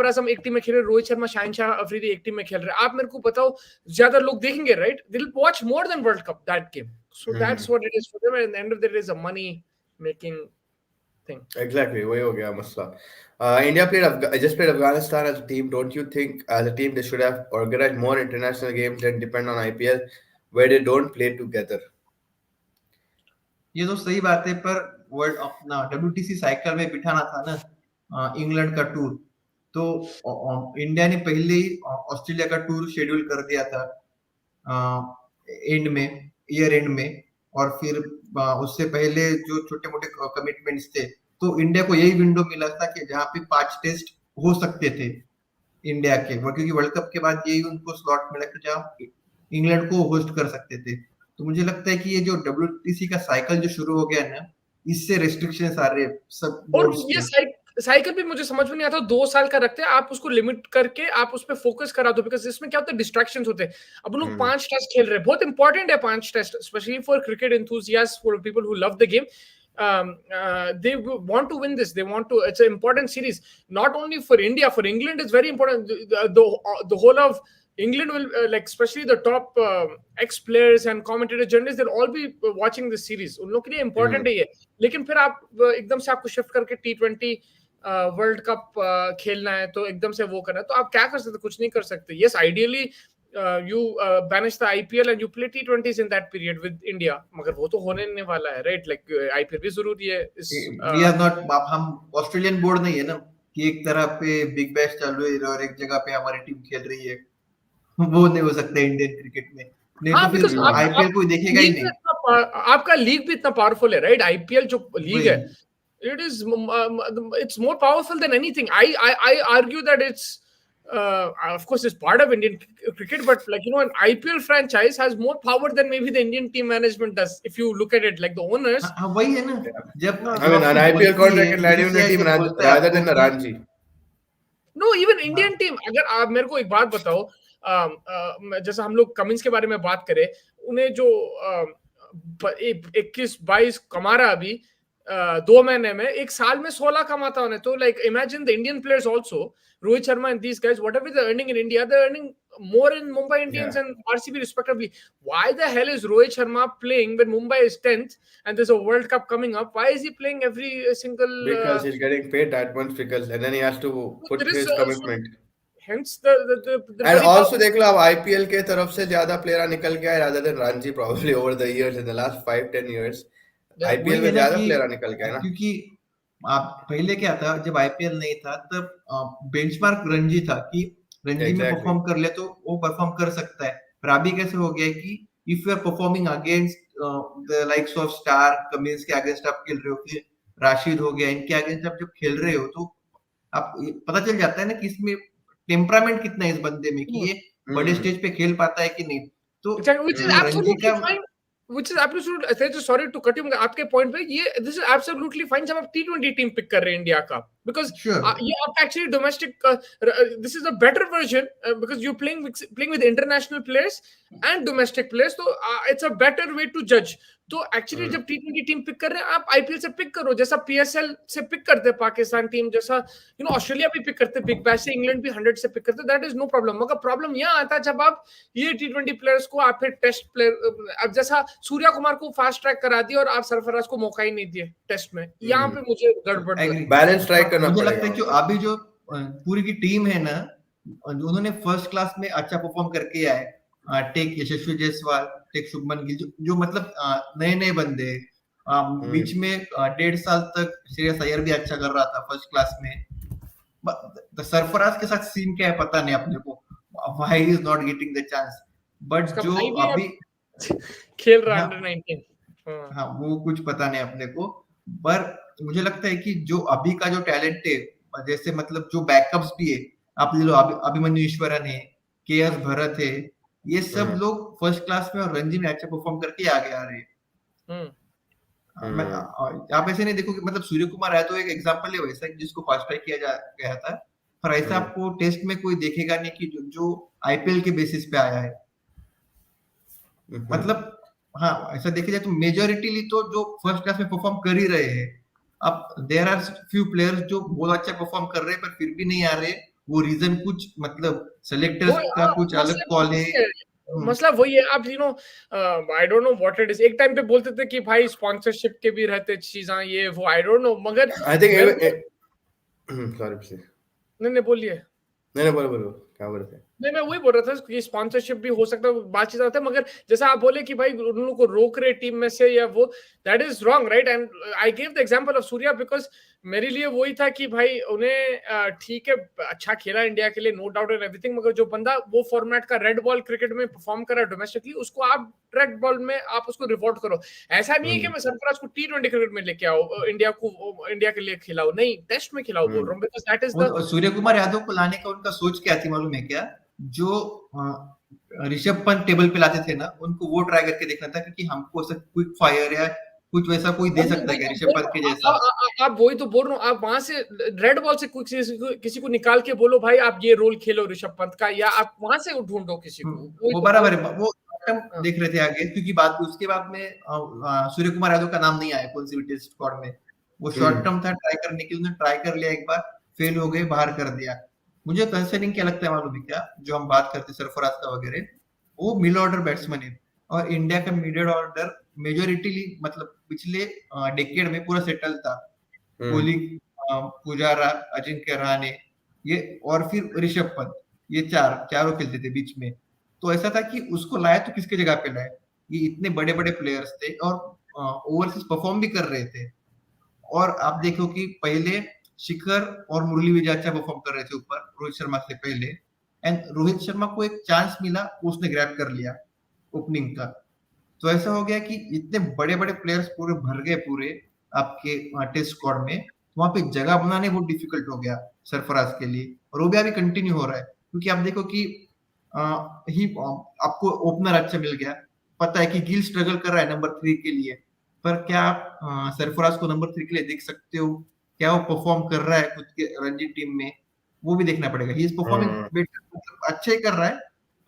आजम एक टीम में खेल रहे, रोहित शर्मा शाहिन शाह अफरीदी एक टीम में खेल रहे, आप मेरे को बताओ ज्यादा लोग देखेंगे, right? They will watch more than world cup that game. So that's what it is for them, and at the end of the day, it is a money making thing. Exactly, वही हो गया मसला. India just played Afghanistan as a team. Don't you think as a team they should have organized more international games and depend on IPL where they don't play together? ये तो सही बात है, पर वर्ल्ड अपना WTC साइकिल में बिठाना था ना इंग्लैंड का टूर, तो इंडिया ने पहले ही ऑस्ट्रेलिया का टूर शेड्यूल कर दिया था ईयर एंड में, और फिर उससे पहले जो छोटे मोटे कमिटमेंट्स थे, तो इंडिया को यही विंडो मिला था कि जहाँ पे 5 टेस्ट हो सकते थे इंडिया के, क्योंकि वर्ल्ड कप के बाद यही उनको स्लॉट मिला कि जहाँ इंग्लैंड को होस्ट कर सकते थे। तो मुझे लगता है कि ये जो WTC का साइकिल जो शुरू हो गया ना, इससे रेस्ट्रिक्शंस आ रहे सब और ये साइकिल भी मुझे समझ में नहीं आता, 2 साल का रखते हैं, आप उसको लिमिट करके आप उस पर फोकस करा दो, बिकॉज इसमें क्या होता है, डिस्ट्रैक्शंस होते हैं। अब लोग 5 टेस्ट खेल रहे हैं, बहुत इंपॉर्टेंट है 5 test, specially for cricket enthusiast, for people who love the game. they want to win this. They want to. It's an important series, not only for India. For England, it's very important. The whole of England will like, especially the top ex-players and commentators, journalists, they'll all be watching this series. उन लोग के लिए important है ये. लेकिन फिर आप एकदम से आपको shift करके T20 वर्ल्ड कप खेलना है, तो एकदम से वो करना है, तो आप क्या कर सकते? कुछ नहीं कर सकते. Yes, ideally you banish the IPL and you play T20s in that period with India, मगर वो तो होने नहीं वाला है, right? Like IPL भी जरूरी है. We are not, हम ऑस्ट्रेलियन बोर्ड नहीं है ना कि एक तरफ पे बिग बैश चल रही है और एक जगह पे हमारी टीम खेल रही है. वो नहीं हो सकता इंडियन क्रिकेट में. नहीं तो फिर आईपीएल कोई देखेगा ही नहीं. आपका लीग भी इतना पावरफुल है, राइट? आईपीएल जो लीग है, it's more powerful than anything. I argue that it's of course it's part of Indian cricket, but like, you know, an IPL franchise has more power than maybe the Indian team management does, if you look at it, like the owners. वही है ना, जब I mean an IPL contract can lead you team rather than a Ranji. No, even Indian team. अगर आप मेरे को एक बात बताओ, जैसा हम लोग कमिंस के बारे में बात करें, उन्हें जो 21-22 कमा रहा अभी 2 महीने में, एक साल में 16 कमाता उन्हें. तो like imagine the Indian players also, Rohit Sharma and these guys, whatever they're earning in India, they're earning more in Mumbai Indians and RCB respectively. Why the hell is Rohit Sharma playing when Mumbai is 10th and there's a World Cup coming up? Why is he playing every single? Because he's getting paid that much, because and then he has to put his commitment. Hence the and also देख लो, अब IPL के तरफ से ज्यादा player निकल गया है rather than Ranji probably over the years, in the last 5-10 years. IPL में ज्यादा प्लेयर निकल गया है ना, क्योंकि आप पहले क्या था, जब आईपीएल नहीं था तब बेंचमार्क रणजी था कि रणजी में परफॉर्म कर ले तो वो परफॉर्म कर सकता है. पर अभी कैसे हो गया कि if you are performing against the likes of star, Cummins के अगेंस्ट आप खेल रहे हो, फिर राशिद हो गया, इनके अगेंस्ट आप जब खेल रहे हो, तो आप पता चल जाता है ना कि इसमें टेम्परामेंट कितना है इस बंदे में, कि ये बड़े स्टेज पे खेल पाता है कि नहीं. तो रणजी का which is absolutely, sorry to cut you, आपके पॉइंट पे ये this is absolutely fine जब आप T20 टीम पिक कर रहे हैं इंडिया का, because ये आप actually domestic, this is a better version because you're playing with international players and domestic players, so it's a better way to judge. तो actually जब T20 टीम पिक कर रहे हैं, आप आईपीएल से पिक करो, जैसा पीएसएल से पिक करते हैं पाकिस्तान टीम, जैसा यू नो ऑस्ट्रेलिया भी पिक करते हैं, बिग बैश से इंग्लैंड भी 100 से पिक करते हैं, दैट इज नो प्रॉब्लम. मगर प्रॉब्लम यहाँ आता है जब आप ये T20 प्लेयर्स को आप फिर टेस्ट प्लेयर, अब जैसा सूर्या कुमार को फास्ट ट्रैक करा दिया और आप सरफराज को मौका ही नहीं दिए टेस्ट में, यहाँ पे मुझे गड़बड़ बैलेंस ट्राई करना मुझे लगता है कि अभी जो पूरी की टीम है ना, उन्होंने फर्स्ट क्लास में अच्छा परफॉर्म करके आए. टेक यशस्वी जायसवाल, टेक शुभमन गिल, जो मतलब नए बंदे. बीच में 1.5 साल तक श्रेयस अय्यर भी अच्छा कर रहा था फर्स्ट क्लास में. सरफराज के साथ सीन क्या है पता नहीं अपने को, why is not getting the chance. But जो अभी खेल रहा है अंडर 19, हाँ वो कुछ पता नहीं अपने को. पर मुझे लगता है कि जो अभी का जो टैलेंट है, जैसे मतलब जो बैकअप्स भी है, आप ले लो अभिमन्यु ईश्वरन है, केएस भरत है, ये सब लोग फर्स्ट क्लास में और रणजी में अच्छा परफॉर्म करके आगे आ रहे हैं. आप ऐसे नहीं देखो कि मतलब सूर्य कुमार है तो एक एग्जांपल है वैसा जिसको फास्ट ट्रैक किया गया था, पर ऐसा आपको टेस्ट में कोई देखेगा नहीं कि जो आईपीएल के बेसिस पे आया है. मतलब हाँ, ऐसा देखे जाए तो मेजोरिटीली तो जो फर्स्ट क्लास में परफॉर्म कर ही रहे हैं. अब देयर आर फ्यू प्लेयर्स जो बहुत अच्छा परफॉर्म कर रहे हैं पर फिर भी नहीं आ रहे. वो रीजन कुछ मतलब सेलेक्टर्स का कुछ अलग कॉल है. मसला वही है. आप you know I don't know what it is. एक टाइम पे बोलते थे कि भाई स्पॉन्सरशिप के भी रहते चीजें, ये वो, आई डोंट नो. मगर आई थिंक सॉरी नहीं बोलिए. नहीं बोलो क्या बोल रहे थे. नहीं, मैं वही बोल रहा था कि स्पॉन्सरशिप भी हो सकता है, बातचीत होता है, मगर जैसा आप बोले कि भाई उन लोगों को रोक रहे टीम में से या वो, that is wrong, right? And I give the example of Surya because मेरे लिए वही था कि भाई उन्हें ठीक है अच्छा खेला इंडिया के लिए, नो डाउट एंड एवरीथिंग, मगर जो बंदा वो फॉर्मेट का रेड बॉल क्रिकेट में परफॉर्म कर रहा है डोमेस्टिकली, उसको आप रेड बॉल में आप उसको रिवॉर्ड करो. ऐसा नहीं है कि मैं सरफराज को T20 क्रिकेट में लेके आओ, इंडिया के लिए खिलाओ, नहीं टेस्ट में खिलाओ बोल रहा हूँ, because that is the. Surya Kumar Yadav को लाने का उनका सोच क्या थी मालूम है क्या? जो ऋषभ पंत टेबल पे लाते थे ना, उनको वो ट्राई करके देखना था कि हमको ऐसा क्विक फायर या कुछ वैसा कोई दे सकता है क्या ऋषभ पंत के जैसा. आप वही तो बोल रहा हूँ, आप वहां से रेड बॉल से किसी को निकाल के बोलो भाई आप ये रोल खेलो ऋषभ पंत का, या आप वहां से ढूंढो किसी को. वो बराबर है, वो टर्म देख रहे थे आगे, क्योंकि बाद उसके बाद में सूर्य कुमार यादव का नाम नहीं आया कौन सी भी टेस्ट स्क्वाड में। वो शॉर्ट टर्म था ट्राई करने के लिए, उन्होंने ट्राई कर लिया एक बार, फेल हो गए, बाहर कर दिया। मुझे कंसर्निंग क्या लगता है मालूम है क्या, जो हम बात करते सरफराज का वगैरह, वो मिड ऑर्डर बैट्समैन है, और इंडिया का मिडिल ऑर्डर मेजोरिटीली मतलब पिछले डेकेड में पूरा सेटल था। कोहली, पुजारा, अजिंक्य रहाणे, ये और फिर ऋषभ पंत, ये चारों खेलते थे बीच में। तो ऐसा था कि उसको लाया तो किसके जगह पे लाए, ये इतने बड़े बड़े प्लेयर्स थे और ओवरसीज परफॉर्म भी कर रहे थे। और आप देखो कि पहले शिखर और मुरली विजय अच्छा परफॉर्म कर रहे थे ऊपर रोहित शर्मा से पहले, एंड रोहित शर्मा को एक चांस मिला, उसने ग्रैब कर लिया ओपनिंग का। तो ऐसा हो गया कि इतने बड़े बड़े प्लेयर्स पूरे भर गए पूरे आपके टेस्ट स्क्वाड में, वहां पे जगह बनाने बहुत डिफिकल्ट हो गया सरफराज के लिए, और वो भी अभी कंटिन्यू हो रहा है। क्योंकि आप देखो कि आपको ओपनर अच्छा मिल गया, पता है कि गिल स्ट्रगल कर रहा है नंबर 3 के लिए, पर क्या आप सरफराज को नंबर 3 के लिए देख सकते हो? क्या वो परफॉर्म कर रहा है खुद के रणजी टीम में? वो भी देखना पड़ेगा। ही इज परफॉर्मिंग बेटर, मतलब अच्छा ही कर रहा है,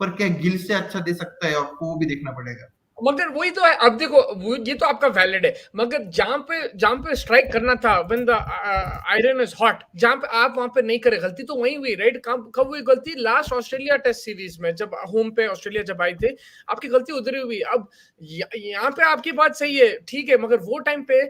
पर क्या गिल से अच्छा दे सकता है, आपको वो भी देखना पड़ेगा। मगर वही तो है, अब देखो ये तो आपका वैलिड है, मगर जहां पे स्ट्राइक करना था, when the iron is hot, जहां पे आप वहां पे नहीं करे, गलती तो वही हुई, राइट? कब हुई गलती? लास्ट ऑस्ट्रेलिया टेस्ट सीरीज में, जब होम पे ऑस्ट्रेलिया जब आई थे, आपकी गलती उधर ही हुई। अब यहाँ पे आपकी बात सही है, ठीक है, मगर वो टाइम पे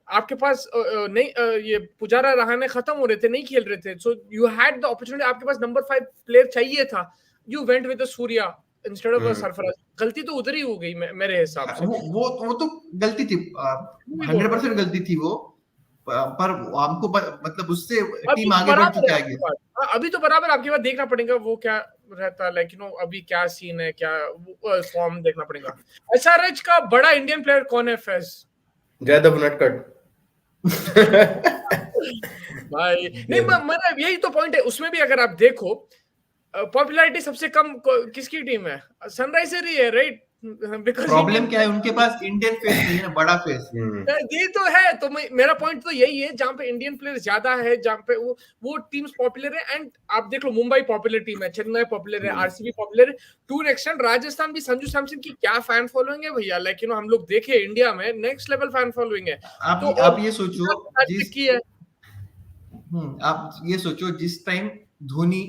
आपके पास नहीं, ये पुजारा रहाणे खत्म हो रहे थे, नहीं खेल रहे थे, so you had the opportunity, आपके पास नंबर 5 प्लेयर चाहिए था, you went with Surya instead of Sarfaraz. गलती तो उधर ही हो गई मेरे हिसाब से। वो तो गलती थी, 100% गलती थी वो, पर हमको मतलब उससे टीम आगे बढ़ चुका है। अभी तो बराबर आपकी बात, देखना पड़ेगा वो क्या रहता है, लाइक अभी क्या सीन है, क्या फॉर्म देखना पड़ेगा। एसआरएच का बड़ा इंडियन प्लेयर कौन है फैज? जयदेव उनटकट। भाई नहीं, मतलब यही तो पॉइंट है, उसमें भी अगर आप देखो पॉपुलैरिटी सबसे कम किसकी टीम है? सनराइजर ही है, राइट? बिकॉज़ प्रॉब्लम क्या है, उनके पास इंडियन फेस नहीं है ना, बड़ा फेस। ये तो है, तो मेरा पॉइंट तो यही है, जहां पे इंडियन प्लेयर ज्यादा है, जहां पे वो टीम्स पॉपुलर है। एंड आप देख लो, मुंबई पॉपुलर टीम है, चेन्नई पॉपुलर है, आरसीबी पॉपुलर है, टू एन एक्सटेंट राजस्थान भी, संजू सैमसन की क्या फैन फॉलोइंग है भैया, लाइक हम लोग देखे इंडिया में नेक्स्ट लेवल फैन फॉलोइंग है। आप ये सोचो, आप ये सोचो जिस टाइम धोनी,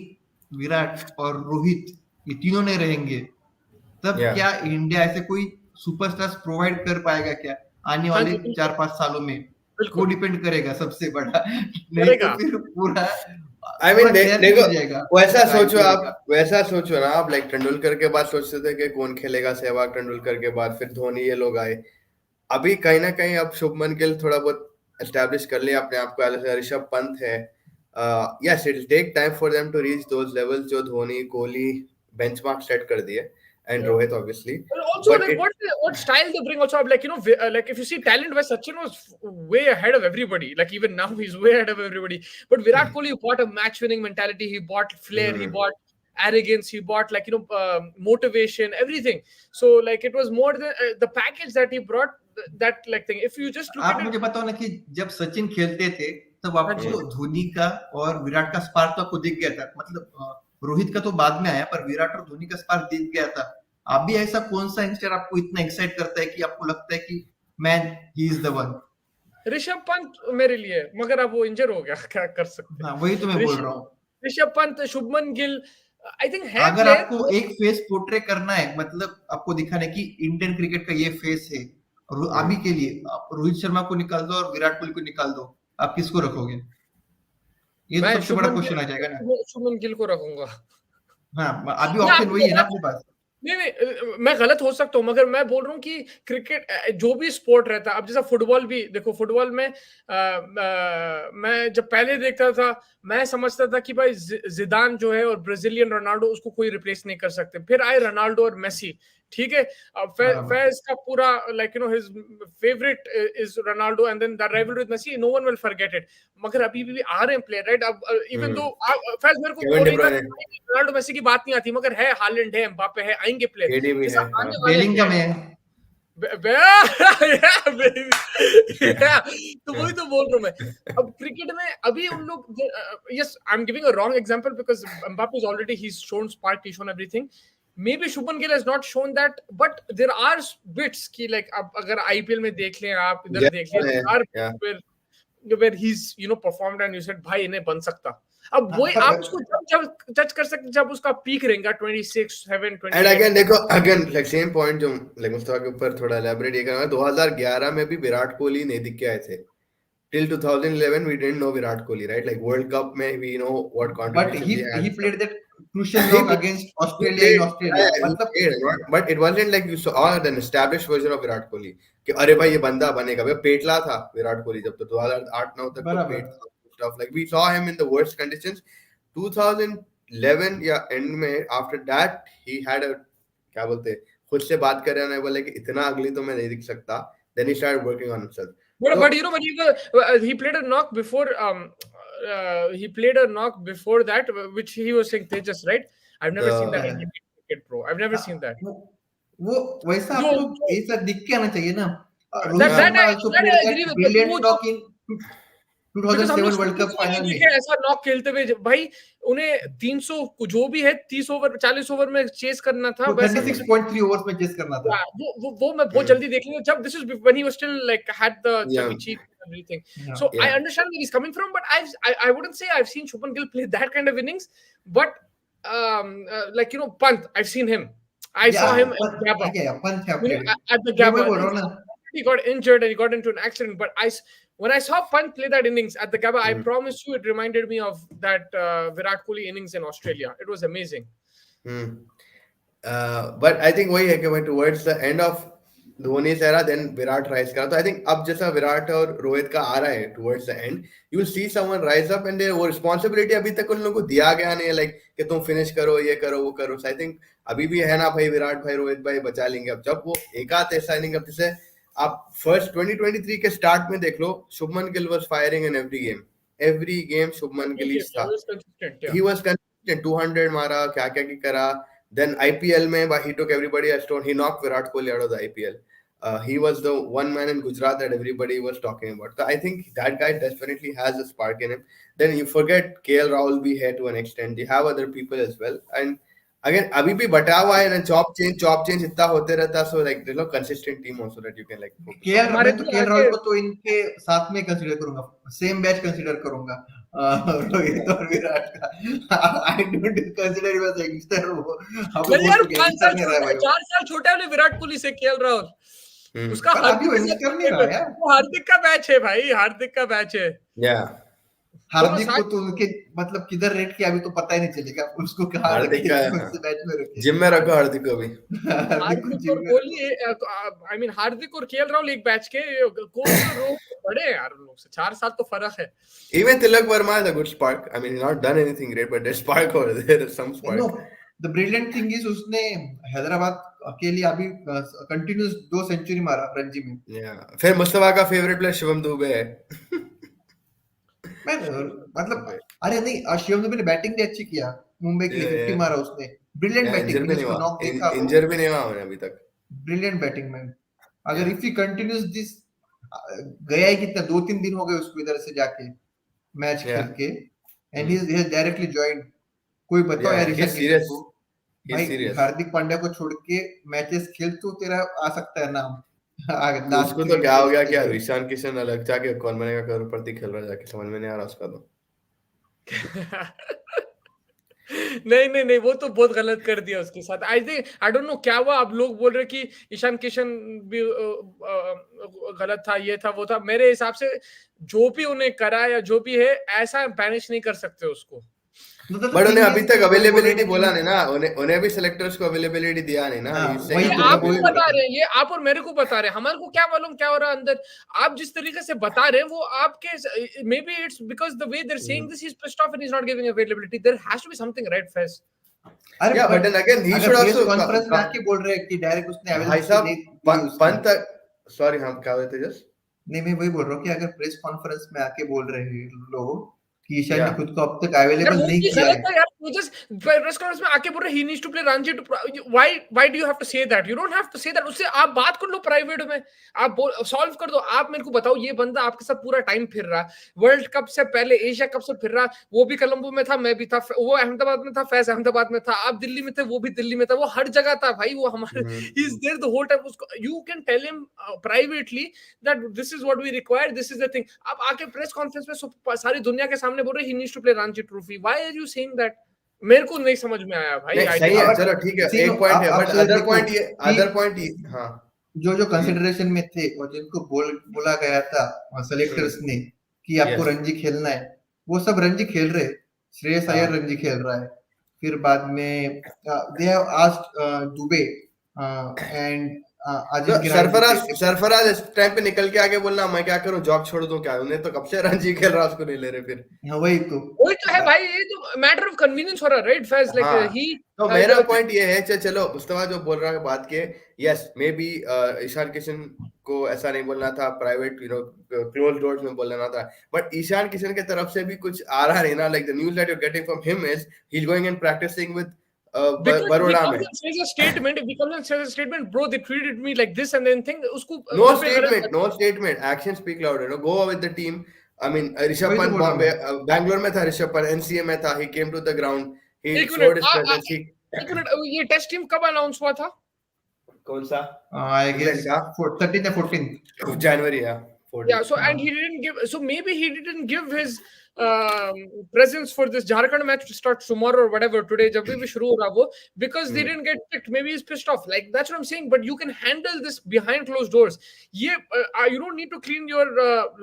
विराट और रोहित ये तीनों नहीं रहेंगे, तब क्या इंडिया ऐसे कोई सुपरस्टार्स प्रोवाइड कर पाएगा क्या आने वाले 4-5 सालों में? वो डिपेंड करेगा सबसे बड़ा, नहीं तो फिर पूरा देखो वैसा सोचो ना आप, लाइक तेंदुलकर के बाद सोचते थे कि कौन खेलेगा, सहवाग, तेंदुलकर के बाद फिर धोनी, ये लोग आए। अभी कहीं ना कहीं अब शुभमन गिल थोड़ा बहुत एस्टैब्लिश कर लिया अपने आप को, ऋषभ पंत है। Yes, it will take time for them to reach those levels जो धोनी, कोहली बेंचमार्क सेट कर दिए, and Rohit obviously. But also, but like, what style they bring also, like like if you see talent-wise, Sachin was way ahead of everybody. Like even now, he's way ahead of everybody. But Virat Kohli bought a match-winning mentality. He bought flair. He bought arrogance. He bought like motivation, everything. So like it was more than the package that he brought. That like thing. If you just look at it, मुझे बताओ ना कि जब सचिन खेलते थे तब आपको धोनी का और विराट का स्पार्क तो आपको दिख गया था, मतलब रोहित का तो बाद में आया, पर विराट और धोनी का स्पार्क दिख गया था। अभी ऐसा कौन सा यंगस्टर आपको इतना एक्साइट करता है कि आपको लगता है कि man he is the one? Rishabh Pant मेरे लिए, मगर अब वो इंजर हो गया, क्या कर सकते हैं। वही तो मैं बोल रहा हूँ, ऋषभ पंत, शुभमन गिल, आई थिंक है। अगर आपको एक फेस पोर्ट्रे करना है, मतलब आपको दिखाना है कि इंडियन क्रिकेट का ये फेस है, और अभी के लिए आप रोहित शर्मा को निकाल दो और विराट कोहली को निकाल दो, आप किसको रखोगे? ये तो सबसे बड़ा क्वेश्चन आ जाएगा ना। शुभमन गिल को रखूंगा। हाँ, अभी ऑप्शन वही है ना अपने पास। नहीं, मैं गलत हो सकता हूँ, मगर मैं बोल रहा हूँ कि क्रिकेट जो भी स्पोर्ट रहता है, अब जैसा फुटबॉल भी देखो, फुटबॉल में मैं जब पहले देखता था, मैं समझता था कि भाई जिदान जो है और ब्राजीलियन रोनाल्डो, उसको कोई रिप्लेस नहीं कर सकते। फिर आए रोनाल्डो और मेसी, ठीक है, फैज का पूरा like his favourite is Ronaldo, and then the rivalry with Messi, no one will forget it. मगर अभी भी आ रहे हैं प्लेयर, राइट? अब इवन दो फैज मेरे को बोलेगा रोनाल्डो मेसी की बात नहीं आती, मगर है हालैंड, है एम्बापे, है, आएंगे प्लेयर, बेलिंगम है। तो वही तो बोल रहा हूँ मैं। अब क्रिकेट में अभी उन लोग, yes, I am giving a wrong example because Mbappe is already, he shown spark, he shown everything. maybe Shubman Gill has not shown that, but there are bits कि like अब अगर IPL में देख लें आप इधर देख लें, there are bits where he's performed and you said भाई इन्हें बन सकता. अब वही आप उसको जब जज कर सकते जब उसका पीक रहेगा 26, 7, 28. And again देखो again like same point जो like मुस्तफा के ऊपर थोड़ा elaborate ये करना 2011 में भी विराट कोहली नहीं दिख के आए थे. Till 2011 we didn't know Virat Kohli, right? Like World Cup में we know what contribution he had. But he played that crucial knock against Australia in Australia. But it wasn't like you saw an established version of Virat Kohli कि अरे भाई ये बंदा बनेगा. भाई पेटला था विराट कोहली जब तो 2008-9 तक तो पेट था stuff like we saw him in the worst conditions. 2011 या end में after that he had a क्या बोलते खुद से बात कर रहे हैं बोले कि इतना अगली तो मैं नहीं दिख सकता. Then he started working on himself. But when he played a knock before that, which he was saying Tejas, right? I've never seen that in cricket, bro. I've never seen that. वो वैसा आपको ऐसा दिख के आना चाहिए ना. That I agree with. Brilliant knock in 2007 world cup final में ऐसा नॉक खेलते हुए भाई उन्हें 300 जो भी है 30 ओवर 40 ओवर में चेस करना था. 36.3 ओवर्स में चेस करना था. वो मैं बहुत जल्दी देख लूंगा जब this is when he was still like had the chubby cheek and everything. So I understand where he's coming from, but I wouldn't say I've seen Shubman Gill play that kind of innings, but like Pant, I've seen him. I saw him at Gabba. At the Gabba. He got injured and he got into an accident, but when I saw Pant play that innings at the Gabba, I promise you it reminded me of that Virat Kohli innings in Australia. It was amazing. But I think वही है कि when towards the end of धोनी's era, then Virat rise करा. तो I think अब जैसा विराट और रोहित का आ रहा है towards the end, you will see someone rise up and वो responsibility अभी तक उन लोगों को दिया गया नहीं है like कि तुम finish करो ये करो वो करो. So I think अभी भी है ना भाई विराट भाई रोहित भाई बचा लेंगे. अब जब वो एक आध ऐसा इनिंग अब जैसे आप फर्स्ट 2023 के स्टार्ट में देख लो Shubman Gill was firing in every game Shubman Gill था. ही वाज कंसिस्टेंट 200 मारा क्या क्या की करा. देन आईपीएल में he took everybody as stone. He knock Virat Kohli out of the IPL. He was the one man in Gujarat that everybody was talking about. So I think that guy definitely has a spark in him. Then you forget KL Rahul be here to an extent. You have other people as well. And again, अभी भी बटा हुआ है ना job change इतना होते रहता. So like there's no consistent team also that you can like. KL Rahul को तो इनके साथ में consider करूँगा. Same batch consider करूँगा. रोहित और विराट का. I don't consider him as a youngster. यार 4 साल छोटा है विराट कोहली से KL राहुल. उसका हार्दिक का मैच है भाई. हार्दिक का मैच है. हार्दिक को तो उनके मतलब किधर रेट किया अभी तो पता ही नहीं चलेगा उसको. हार्दिक का जिम में रखो हार्दिक को भी. हार्दिक और कोहली आई मीन हार्दिक और KL राहुल एक बैच के. कोहली बड़े यार उन लोग से 4 साल तो फर्क है. Even Tilak Verma is a good spark. I mean he's not done anything great but there's spark over there. There's some spark. No, the brilliant thing is उसने हैदराबाद के लिए अभी कंटिन्यूस 2 सेंचुरी मारा रणजी में. फिर मुस्तफा का फेवरेट प्लेयर शिवम दुबे है. मतलब अरे नहीं शिवम दुबे ने बैटिंग भी अच्छी किया मुंबई के लिए. 50 मारा उसने. Brilliant batting. उसको नॉक देखा. इंजर भी नहीं हुआ अभी तक. Brilliant batting man. अगर इफ ही कंटिन्यूस दिस गया ही कितना 2-3 दिन हो गए उसको इधर से जाके मैच खेल के. And he has directly joined. कोई बताओ यार सीरियस भाई हार्दिक पांड्या को छोड़ के मैचेस खेल तो तेरा आ सकता है नाम. उसको तो क्या हो गया क्या ईशान किशन अलग जाके कौन बनेगा करोड़पति खेल रहा जाके समझ में नहीं आ रहा उसका तो. नहीं वो तो बहुत गलत कर दिया उसके साथ. I think I don't no क्या हुआ. अब लोग बोल रहे कि ईशान किशन भी गलत था ये था वो था. मेरे हिसाब से जो भी उन्हें करा या जो भी है ऐसा बैनिश नहीं कर सकते उसको. बट उन्हें अभी तक अवेलेबिलिटी बोला नहीं ना. उन्हें भी सिलेक्टर्स को अवेलेबिलिटी दिया नहीं ना. आप बता रहे हैं ये आप और मेरे को बता रहे हैं. हमारे को क्या मालूम क्या हो रहा है अंदर. आप जिस तरीके से बता रहे हैं वो आपके maybe it's because the way they are saying this he is pissed off and he is not giving availability. There has to be something right face. अरे but then again he should also conference में आके बोल रहे हैं कि direct उसने availability नहीं. Pant sorry हम क्या बोलते जस्ट नहीं मैं वही बोल रहा हूँ कि अगर प्रेस कॉन्फ्रेंस में आके बोल रहे हैं लोग कि ईशान ने Yeah. खुद को अब तक यार अवेलेबल वो नहीं भी किया गलत है। है यार, वो जस्ट प्रेस कॉन्फ्रेंस में आके बोल रहे he needs to play Ranji too, why do you have to say that, you don't have to say that, उससे आप बात कर लो प्राइवेट में, आप सॉल्व कर दो, आप मेरे को बताओ ये बंदा आपके साथ पूरा टाइम फिर रहा, वर्ल्ड कप से पहले एशिया कप से फिर रहा, वो भी कोलंबो में था, मैं भी था, वो अहमदाबाद में था, फैज अहमदाबाद में था, आप दिल्ली में थे, वो भी दिल्ली में था, वो हर जगह था भाई, वो हमारे he is there the whole time, उसको you can tell him privately that this is what we require, this is the thing, आप आके प्रेस कॉन्फ्रेंस में सारी दुनिया के सामने बोल रहे he needs to play Ranji trophy, why are you saying that, मेरे को नहीं समझ में आया भाई। नहीं सही है, चलो ठीक है, एक पॉइंट है, बट अदर पॉइंट ये हाँ जो कंसिडरेशन में थे और जिनको बोला गया था सेलेक्टर्स ने कि आपको रणजी खेलना है, वो सब रणजी खेल रहे, श्रेयस अय्यर रणजी खेल रहा है, फिर बाद में they have asked Dubey and Sarfaraz इस टाइम पे निकल के आगे बोलना मैं क्या करूं, जॉब छोड़ दूं क्या, उन्हें तो कब से रणजी खेल रहा, उसको नहीं ले रहे फिर। हाँ वही तो है भाई, ये तो मैटर ऑफ कन्वीनियंस हो रहा है, राइट फैज, लाइक ही तो मेरा पॉइंट ये है, चलो मुस्तफा जो बोल रहा है बात के, yes maybe Ishan Kishan को ऐसा नहीं बोलना था, प्राइवेट क्लोज डोर्स में बोलना था, बट ईशान किशन की तरफ से भी कुछ आ रहा नहीं ना, like the news that you are getting from him is he is going and practicing with Baroda में। statement, bro, they treated me like this and then think उसको no statement, actions speak louder, go with the team. I mean Rishabh Pant Bombay Bangalore में था, Rishabh Pant NCA में था, he came to the ground, he showed his presence. एक minute, ये test team कब announce हुआ था? कौन सा? I guess 13th or 14th January, yeah, so and he didn't give, so maybe he didn't give his presence for this Jharkhand match to start tomorrow or whatever, today जब भी शुरू हो रहा वो, because they didn't get picked, maybe he's pissed off, like that's what I'm saying, but you can handle this behind closed doors. ये you don't need to clean your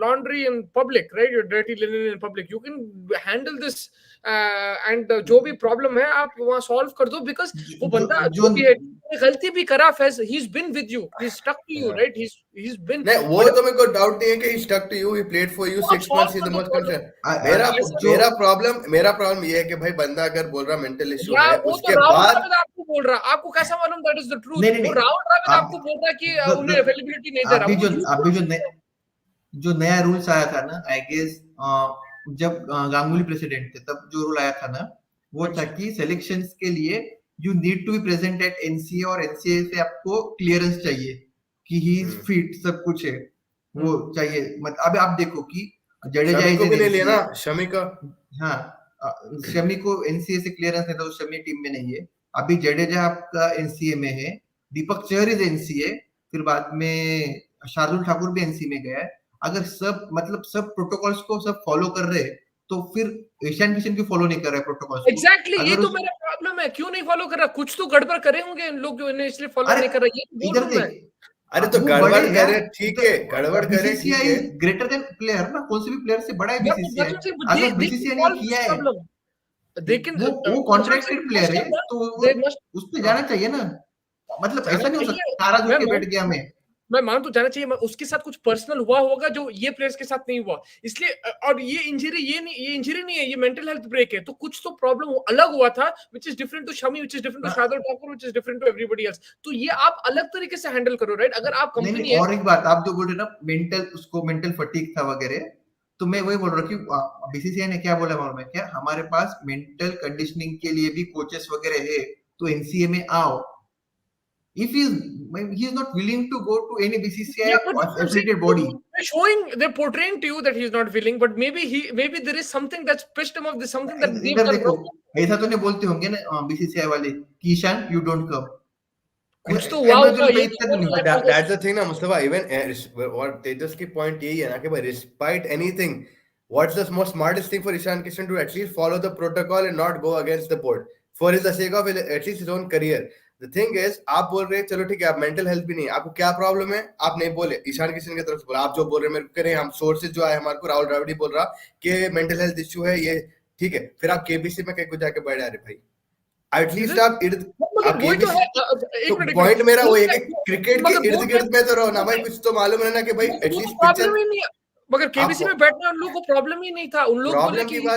laundry in public, right, your dirty linen in public, you can handle this and जो भी problem है आप वहाँ solve कर दो, because वो बंदा जो भी है गलती भी करा, Faiz he is been with you, he is stuck to you, right, he is been, नहीं वो तो मेरे को डाउट नहीं है कि he stuck to you, he played for you 6 months, he is the most concern. मेरा प्रॉब्लम ये है कि भाई बंदा अगर बोल रहा मेंटल इशू है, उसके बाद आपको बोल रहा, आपको कैसा मालूम दैट इज द ट्रूथ, वो राहुल द्रविड़ आपको बोल रहा कि उन्हें अवेलेबिलिटी नहीं दे रहा, अभी जो नया रूल्स आया था ना, आई गेस जब गांगुली प्रेसिडेंट थे तब जो रूल आया था ना, वो था कि सिलेक्शंस के लिए you need to be present at NCA, और एनसीए से आपको क्लियरेंस चाहिए कि ही इज फिट, सब कुछ है वो चाहिए। मतलब अब आप देखो कि जडेजा को भी नहीं लेना, शमी का, हाँ शमी को एनसीए से क्लियरेंस नहीं था, तो शमी टीम में नहीं है। अभी जडेजा आपका एनसीए में है, दीपक चहर इज एनसीए, फिर बाद में शार्दुल ठाकुर भी एनसीए में गया है। अगर सब मतलब सब प्रोटोकॉल्स को सब फॉलो कर रहे तो फिर ईशान किशन क्यों फॉलो नहीं कर रहे प्रोटोकॉल्स? एग्जैक्टली, ये तो मेरा प्रॉब्लम है, क्यों नहीं फॉलो कर रहा, कुछ तो गड़बड़ करे होंगे इन लोग जो इन्हें इसलिए फॉलो नहीं कर रहे, ये इधर देख, अरे तो गड़बड़ करे ठीक है, गड़बड़ करे ठीक है, ग्रेटर देन प्लेयर ना, कौन से भी प्लेयर से बड़ा है बीसीसीआई, अगर बीसीसीआई ने किया है लेकिन वो कॉन्ट्रैक्टेड प्लेयर है तो उस पे जाना चाहिए ना, मतलब ऐसा नहीं हो सकता सारा झुक के बैठ गया मैं मान तो जाना चाहिए, उसके साथ कुछ पर्सनल हुआ होगा जो ये प्लेयर्स के साथ नहीं हुआ, इसलिए, और ये इंजरी नहीं है, ये मेंटल हेल्थ ब्रेक है, तो कुछ तो प्रॉब्लम अलग हुआ था, which is different to Shami, which is different to Shardul Thakur, which is different to everybody else, तो ये आप अलग तरीके से हैंडल करो, राइट? अगर आप कंपनी है, और एक बात आप जो बोल रहे ना मेंटल फटीग था वगैरह, तो मैं वही बोल रहा हूँ कि बीसीसीआई ने क्या बोला मालूम है क्या, हमारे पास मेंटल कंडीशनिंग के लिए भी कोचेस वगैरह है, तो एनसीए में आओ। If he is not willing to go to any BCCI affiliated body, they're portraying to you that he is not willing, but maybe there is something that's pissed him off, there's something that they've done wrong. ऐसा तो नहीं बोलते होंगे ना BCCI वाले कि Ishan you don't come, कुछ तो हुआ होगा। That's the thing ना मुस्तफा, even और तेजस की पॉइंट यही है ना कि भाई despite anything, what's the most smartest thing for Ishan Kishan to at least follow the protocol and not go against the board for the sake of at least his own career. The thing is, आप बोल रहे हैं चलो ठीक है, आप mental health भी नहीं, आपको क्या प्रॉब्लम है आप नहीं बोले, ईशान किशन की तरफ से बोला, आप जो बोल रहे हैं मेरे को करें, हम सोर्सेज जो आए हमारे को, राहुल द्रविड़ बोल रहा कि मेंटल हेल्थ इश्यू है ये, ठीक है, फिर आप केबीसी में कहीं को जाके बैठ जा रहे भाई, एटलीस्ट आप पॉइंट मेरा वो है कि क्रिकेट के इर्द गिर्द में तो रहो ना भाई, कुछ तो मालूम है ना कि भाई एटलीस्ट प्रॉब्लम ही नहीं, मगर केबीसी में बैठना उन लोगों को प्रॉब्लम ही नहीं था, उन लोग बोले कि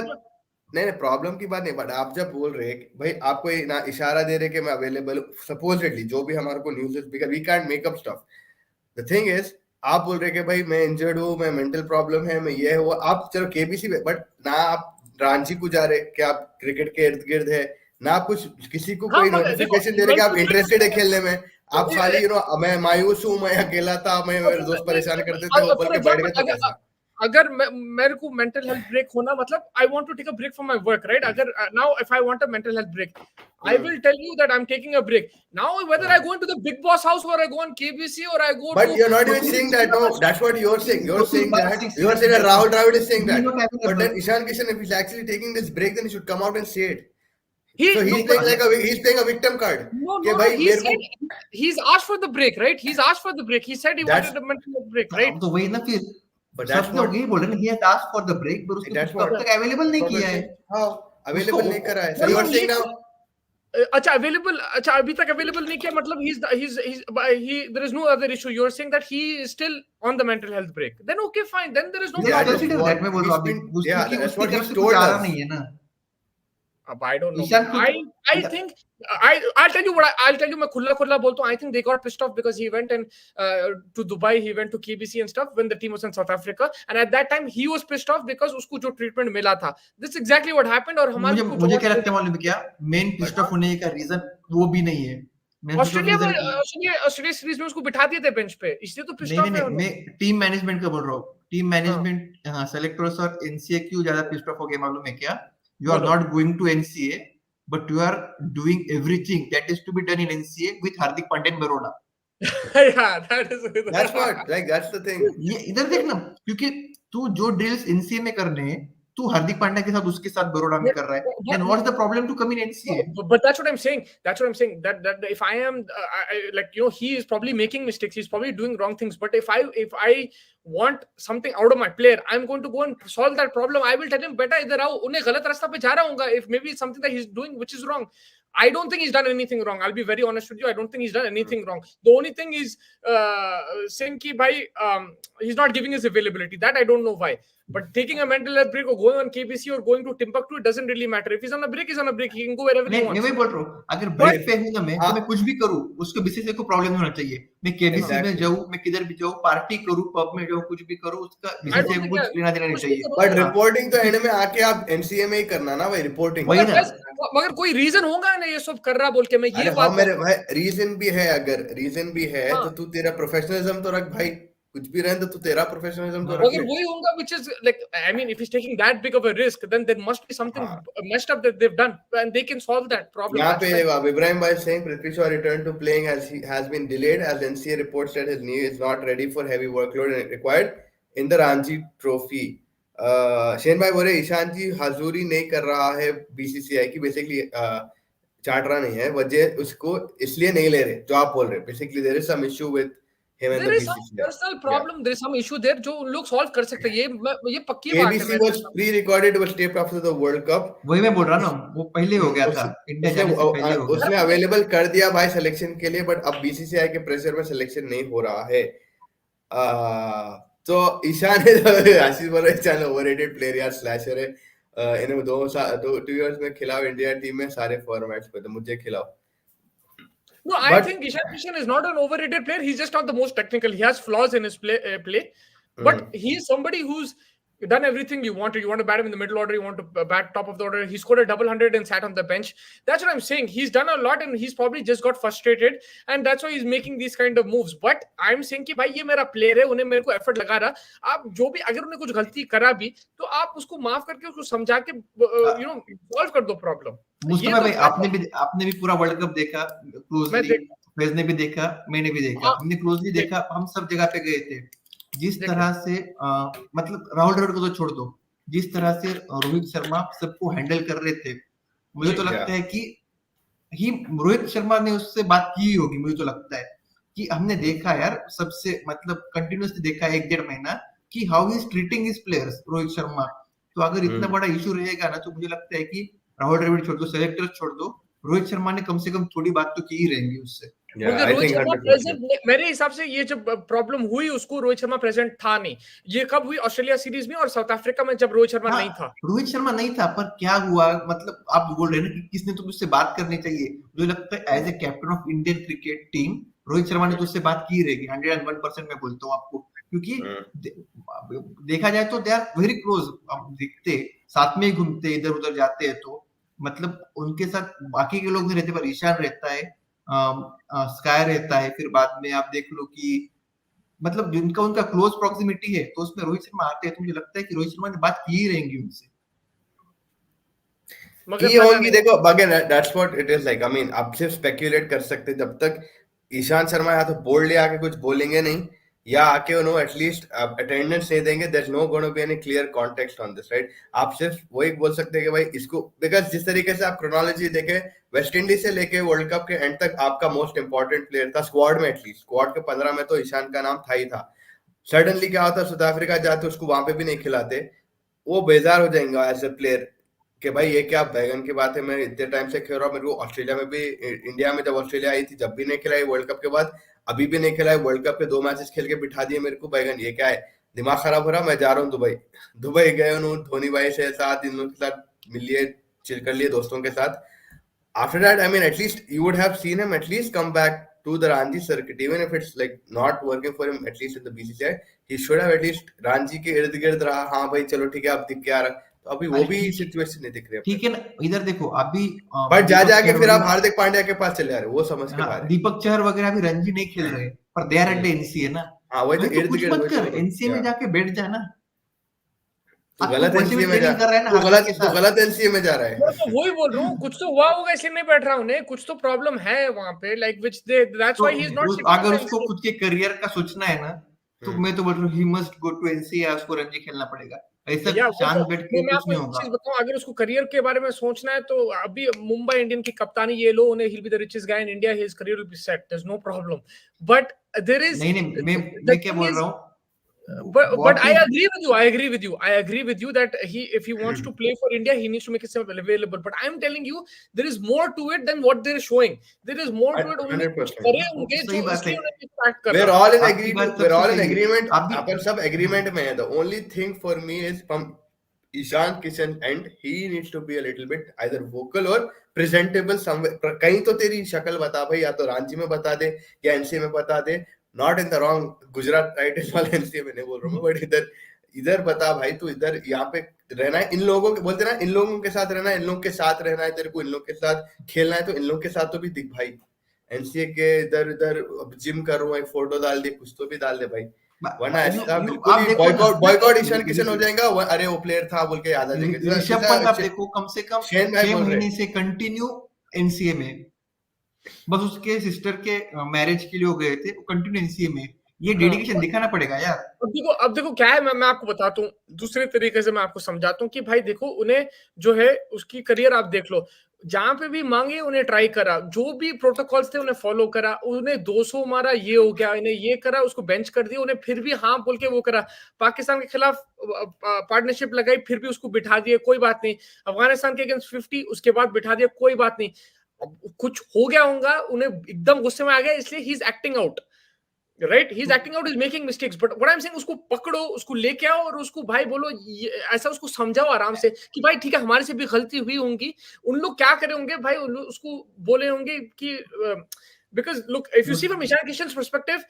नहीं प्रॉब्लम की बात नहीं, बट आप जब बोल रहे हैं भाई, आपको ना इशारा दे रहे कि मैं अवेलेबल, सपोजिटली जो भी हमारे को news, because we can't make up stuff, the thing is आप बोल रहे कि भाई मैं इंजर्ड हूँ, मैं मेंटल प्रॉब्लम है, मैं ये हुआ, आप चलो केबीसी में, बट ना आप रांची को जा रहे कि आप क्रिकेट के इर्द गिर्द है, ना आप कुछ किसी को हाँ कोई मगर देखो नोटिफिकेशन दे रहे कि आप इंटरेस्टेड है खेलने में, आप खाली मैं मायूस हूँ, मैं अकेला था, मैं मेरे दोस्त परेशान करते थे, वो बोल फॉर के बैठ गए, एग्जांपल तो कैसा? अगर मेरे को मेंटल हेल्थ ब्रेक होना मतलब I want to take a break from my work right अगर now if I want a mental health break I will tell you that I'm taking a break. Now, whether I go into the big boss house or I go on KBC or I go But to you're not even saying that. No, that's what you're saying. You're saying that. You're saying that Rahul Dravid is saying that. But then Ishan Kishan, if he's actually taking this break, then he should come out and say it. So he's playing like he's playing a victim card. No. He said he's asked for the break, right? He's asked for the break. He said he wanted a mental health break, right? तो वही ना फिर But सब लोग यही बोल रहे हैं he has asked for the break पर उसने that's कब what तक अवेलेबल नहीं किया है हाँ अवेलेबल नहीं करा है. So you're saying now अच्छा अवेलेबल अच्छा अभी तक अवेलेबल नहीं किया मतलब he there is no other issue. You're saying that he is still on the mental health break. Then okay, fine. Then there is no problem. that मैं बोल रहा हूँ अभी yeah, that's what he's कुछ told आ रहा us. नहीं है ना. I don't know. Ishan I think I'll tell you what I'll tell you मैं खुला बोलता हूँ. I think they got pissed off because he went and to Dubai, he went to KBC and stuff when the team was in South Africa, and at that time he was pissed off because उसको जो treatment मिला था. This is exactly what happened. और हमारे मुझे क्या लगता है मालूम है क्या मेन पिस्ड ऑफ होने का रीजन वो भी नहीं है. ऑस्ट्रेलिया सीरीज में उसको बिठा दिए थे बेंच पे इसलिए तो पिस्ड ऑफ है. मैं टीम मैनेजमेंट का बोल रहा हूँ. टीम मैनेजमेंट हाँ सेलेक्टर्स और एनसीए क्यों ज्यादा पिस्ड ऑफ हो गए मालूम है क्या? You are not going to NCA, but you are doing everything that is to be done in NCA with Hardik Pandya in Baroda. Yeah, that's what like that's the thing. ये इधर देखना क्योंकि तू जो ड्रिल्स NCA में करने हैं तू हार्दिक पांड्या के साथ उसके साथ बरोड़ा में कर रहा है. Then what's the problem to come in NCA? But that's what I'm saying. That if I am like he is probably making mistakes. He's probably doing wrong things. But if I want something out of my player, I'm going to go and solve that problem. I will tell him बेटा इधर आओ उन्हें गलत रास्ता पे जा रहा हूँगा. If maybe it's something that he's doing which is wrong. I don't think he's done anything wrong. I'll be very honest with you. I don't think he's done anything wrong. The only thing is saying कि भाई he's not giving his availability. That I don't know why. But taking a mental health break or going on KBC or going to Timbuktu, it doesn't really matter. If he's on a break, he's on a break. He can go wherever he wants. मैं वही बोल रहा हूँ अगर break पे हूँ ना मैं तो मैं कुछ भी करूँ उसको बेसिस को प्रॉब्लम नहीं होना चाहिए. मैं केबीसी में जाऊँ मैं किधर भी जाऊँ पार्टी करूँ पब में जाऊँ कुछ भी करूँ उसका बेसिस से कुछ लेना देना नहीं चाहिए. बट रिपोर्टिंग तो एंड में आके आप एनसीए में ही करना ना भाई रिपोर्टिंग. मगर कोई रीजन होगा ना ये सब कर रहा बोल के मैं ये बात मेरे भाई रीजन भी है. अगर रीजन भी है तो तू तेरा प्रोफेशनलिज्म तो रख भाई. कुछ भी रहने तो तू तेरा प्रोफेशनलिज्म तो रख. अगर वही होगा which is like I mean if he's taking that big of a risk then there must be something messed up that they've done and they can solve that problem. यहाँ पे Ibrahim bhai saying Prithvi Shaw returned to playing as he has been delayed as NCA reports that his knee is not ready for heavy workload required in the Ranji Trophy. Shane भाई बोले ईशान जी हाजुरी नहीं कर रहा है BCCI की basically चाट रहा नहीं है वजह उसको इसलिए नहीं ले रहे जो आप बोल रहे. Basically there is some issue with there is some personal problem. There is some issue there जो लोग solve कर सकते हैं. ये पक्की बात है. KBC was pre-recorded was taped after the World Cup. वही मैं बोल रहा ना वो पहले हो गया था इंडिया जाने से पहले हो गया. उसने अवेलेबल कर दिया भाई सिलेक्शन के लिए बट अब बीसीसीआई के प्रेशर में सिलेक्शन नहीं हो रहा है. तो ईशान आशीष बोल रहे ईशान ओवररेटेड प्लेयर यार स्लैशर है. इन्हें 2 इयर्स में खिलाओ इंडिया टीम में सारे फॉर्मेट्स पे तो मुझे खिलाओ. No, I think Ishan Kishan is not an overrated player. He's just not the most technical. He has flaws in his play. But he is somebody who's done everything you wanted. You want to bat him in the middle order. You want to bat top of the order. He scored a double 100 and sat on the bench. That's what I'm saying. He's done a lot and he's probably just got frustrated. And that's why he's making these kind of moves. But I'm saying कि भाई ये मेरा player है. उन्हें मेरे को effort लगा रहा. आप जो भी अगर उन्हें कुछ गलती करा भी तो आप उसको माफ करके उसको समझा के solve कर दो problem. मुस्तफा भाई आपने भी पूरा वर्ल्ड कप देखा क्लोजली. फैज ने भी देखा मैंने भी देखा. हमने क्लोजली देखा. हम सब जगह पे गए थे. जिस तरह से मतलब राहुल द्रविड़ को तो छोड़ दो जिस तरह से रोहित शर्मा सबको हैंडल कर रहे थे मुझे तो लगता है कि रोहित शर्मा ने उससे बात की होगी. मुझे तो लगता है कि हमने देखा यार सबसे मतलब कंटिन्यूअसली देखा 1-1.5 महीना कि how he is treating his players Rohit Sharma. तो अगर इतना बड़ा इशू रहेगा ना तो मुझे लगता है कि राहुल द्रविड़ छोड़ दो सेलेक्टर छोड़ दो रोहित शर्मा ने कम से कम थोड़ी बात तो की ही रहेंगी उससे. रोहित शर्मा प्रेजेंट मेरे हिसाब से ये जब प्रॉब्लम हुई उसको रोहित शर्मा प्रेजेंट था नहीं. ये कब हुई ऑस्ट्रेलिया सीरीज में और साउथ अफ्रीका में जब रोहित शर्मा नहीं था. रोहित शर्मा नहीं था पर क्या हुआ मतलब आप बोल रहे हैं ना कि किसने तो उससे बात करनी चाहिए. मुझे लगता है as a captain of Indian cricket team Rohit Sharma ने तो उससे बात की रहेगी 101% मैं बोलता हूँ आपको. क्योंकि देखा जाए तो दे आर वेरी क्लोज, अब दिखते साथ में ही घूमते इधर उधर जाते हैं, तो मतलब उनके साथ बाकी के लोग नहीं रहते, पर ईशान रहता है, स्काई रहता है, फिर बाद में आप देख लो कि मतलब जिनका उनका क्लोज प्रॉक्सिमिटी है, तो उसमें रोहित शर्मा आते हैं, तो मुझे लगता है कि रोहित शर्मा ने बात की ही रहेंगी उनसे। की होंगी, देखो again that's what it is like. I mean आप सिर्फ स्पेक्युलेट कर सकते हैं, जब तक ईशांत शर्मा या तो बोल्डली आके कुछ बोलेंगे नहीं, या आके उन्होंने एटलीस्ट अटेंडेंस नहीं देंगे, there is no gonna be any clear context on this, right. आप सिर्फ वही बोल सकते हैं कि भाई इसको, बिकॉज जिस तरीके से आप क्रोनोलॉजी देखे, वेस्ट इंडीज से लेके वर्ल्ड कप के एंड तक आपका मोस्ट इंपॉर्टेंट प्लेयर था स्क्वाड में, एटलीस्ट स्क्वाड के 15 में तो ईशान का नाम था ही था। सडनली क्या होता, साउथ अफ्रीका जाते उसको वहां पे भी नहीं खिलाते, वो बेजार हो जाएंगे एज ए प्लेयर कि भाई ये क्या बैगन की बात है, मैं इतने टाइम से खेल रहा हूँ, मेरे को ऑस्ट्रेलिया में भी, इंडिया में जब ऑस्ट्रेलिया आई थी जब भी नहीं खिलाई, वर्ल्ड कप के बाद अभी भी नहीं खिलाई, वर्ल्ड कप के 2 मैचेस खेल के बिठा दिए मेरे को, बैगन ये क्या है, दिमाग खराब हो रहा, मैं जा रहा हूँ दुबई। दुबई गए उन्होंने धोनी भाई से साथ इन लोगों के साथ मिल लिए, चिल कर लिए दोस्तों के साथ। After that, I mean, at least you would have seen him at least come back to the Ranji circuit, even if it's like not working for him, at least in the BCCI, he should have at least Ranji के इर्द गिर्द रहा, हाँ भाई चलो ठीक है अब दिख क्या रहा, तो अभी वो भी सिचुएशन नहीं दिख रही है। ठीक है ना, इधर देखो अभी बट जाके फिर आप हार्दिक पांड्या के पास चले आ रहे, वो समझ के बाहर। दीपक चहर वगैरह भी रणजी नहीं खेल रहे, पर they are at the NCA ना। हाँ वही तो, इर्द कुछ गिर्द मत कर, एनसीए में जाके बैठ जाना। तो गलत एनसीए में जा रहा है ना, तो गलत एनसीए में जा रहा है। तो वही बोल रहा हूँ, कुछ तो हुआ होगा इसलिए नहीं बैठ रहा उन्हें, कुछ तो प्रॉब्लम है वहां पे, like which they, that's why he is not. अगर उसको खुद के करियर का सोचना है ना, तो मैं तो बोल रहा हूँ he must go to NCA, उसको रणजी खेलना पड़ेगा, ऐसा शांत बैठ के कुछ नहीं होगा। चीज बताऊं, अगर उसको करियर के बारे में सोचना है तो अभी मुंबई इंडियन की कप्तानी ये लो, उन्हें, he will be the richest guy in India, his career will be set, there is no problem, but there is नहीं मैं क्या बोल रहा हूँ, but I agree with you that if he wants to play for India, he needs to make himself available, but I'm telling you there is more to it than what they're showing. There is more to it. 100%. We're all in agreement. अपन सब agreement में है. The only thing for me is from Ishan Kishan end, he needs to be a little bit either vocal or presentable somewhere. कहीं तो तेरी शक्ल बता भाई, या तो रांची में बता दे या एनसीए में बता दे, not in the wrong Gujarat titles वाले एनसीए में नहीं बोल रहा हूँ, बट इधर बता भाई, तू इधर यहाँ पे रहना है, इन लोगों के बोलते ना, इन लोगों के साथ रहना है, इन लोगों के साथ रहना है, तेरे को इन लोगों के साथ खेलना है, तो इन लोगों के साथ तो भी दिख भाई। एनसीए के इधर इधर जिम कर रहा हूँ, एक फोटो डाल दे, कुछ तो भी डाल दे भाई, वरना ऐसा बिल्कुल बॉयकॉट ईशान किशन हो जाएगा, अरे वो प्लेयर था बोल के याद आ जाएगा। ऋषभ पंत आप देखो, कम से कम 6 महीने से कंटिन्यू एनसीए में, बस उसके सिस्टर के मैरिज के लिए हो गए थे, कंटिन्यू एनसीए में, ये डेडिकेशन दिखाना पड़ेगा यार। अब देखो क्या है, मैं आपको बताता हूँ दूसरे तरीके से, मैं आपको समझाता हूँ कि भाई देखो, उन्हें जो है उसकी करियर आप देख लो, जहां पे भी मांगे उन्हें ट्राई करा, जो भी प्रोटोकॉल्स थे उन्हें फॉलो करा, उन्हें 200 मारा, ये हो गया, इन्हें ये करा, उसको बेंच कर दिया, उन्हें फिर भी हाँ बोल के वो करा, पाकिस्तान के खिलाफ पार्टनरशिप लगाई, फिर भी उसको बिठा दिया, कोई बात नहीं, अफगानिस्तान के अगेंस्ट 50, उसके बाद बिठा दिया, कोई बात नहीं, कुछ हो गया होगा, उन्हें एकदम गुस्से में आ गया, इसलिए he is acting out, right, he is acting out, is making mistakes, but what I am saying, उसको पकड़ो, उसको लेके आओ और उसको भाई बोलो, ऐसा उसको समझाओ आराम से कि भाई ठीक है, हमारे से भी गलती हुई होंगी। उन लोग क्या करे होंगे भाई, उसको बोले होंगे कि because look, if you see from Ishan Kishan's perspective,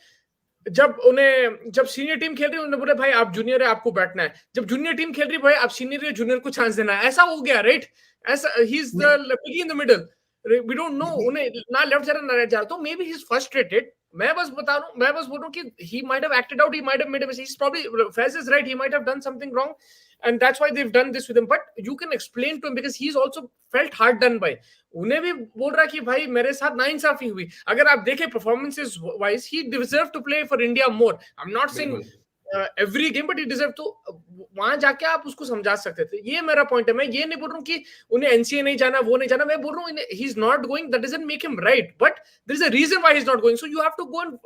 जब सीनियर टीम खेल रही है, उन्होंने बोला भाई आप जूनियर है, आपको बैठना है, जब जूनियर टीम खेल रही है, भाई आप सीनियर है, जूनियर को चांस देना है, ऐसा हो गया, राइट, ऐसा he is the piggy in the middle, we don't know, उन्हें ना लेफ्ट जा रहा ना राइट जा रहा, तो may be he is frustrated. मैं बस बोल रहा हूँ कि he might have acted out, he might have made a mistake, he's probably, Faiz is right, he might have done something wrong and that's why they've done this with him, but you can explain to him because he's also felt hard done by, उन्हें भी बोल रहा कि भाई मेरे साथ नाइंसाफी हुई, अगर आप देखें performances wise, he deserved to play for India more, I'm not saying every game, but he deserve, तो वहां जाके आप उसको समझा सकते थे, ये मेरा पॉइंट है। मैं ये नहीं बोल रहा हूँ कि उन्हें एनसीए नहीं जाना, वो नहीं जाना, मैं बोल रहा हूँ he is not going, that doesn't make him right, but there is a reason why he is not going, so you have to go and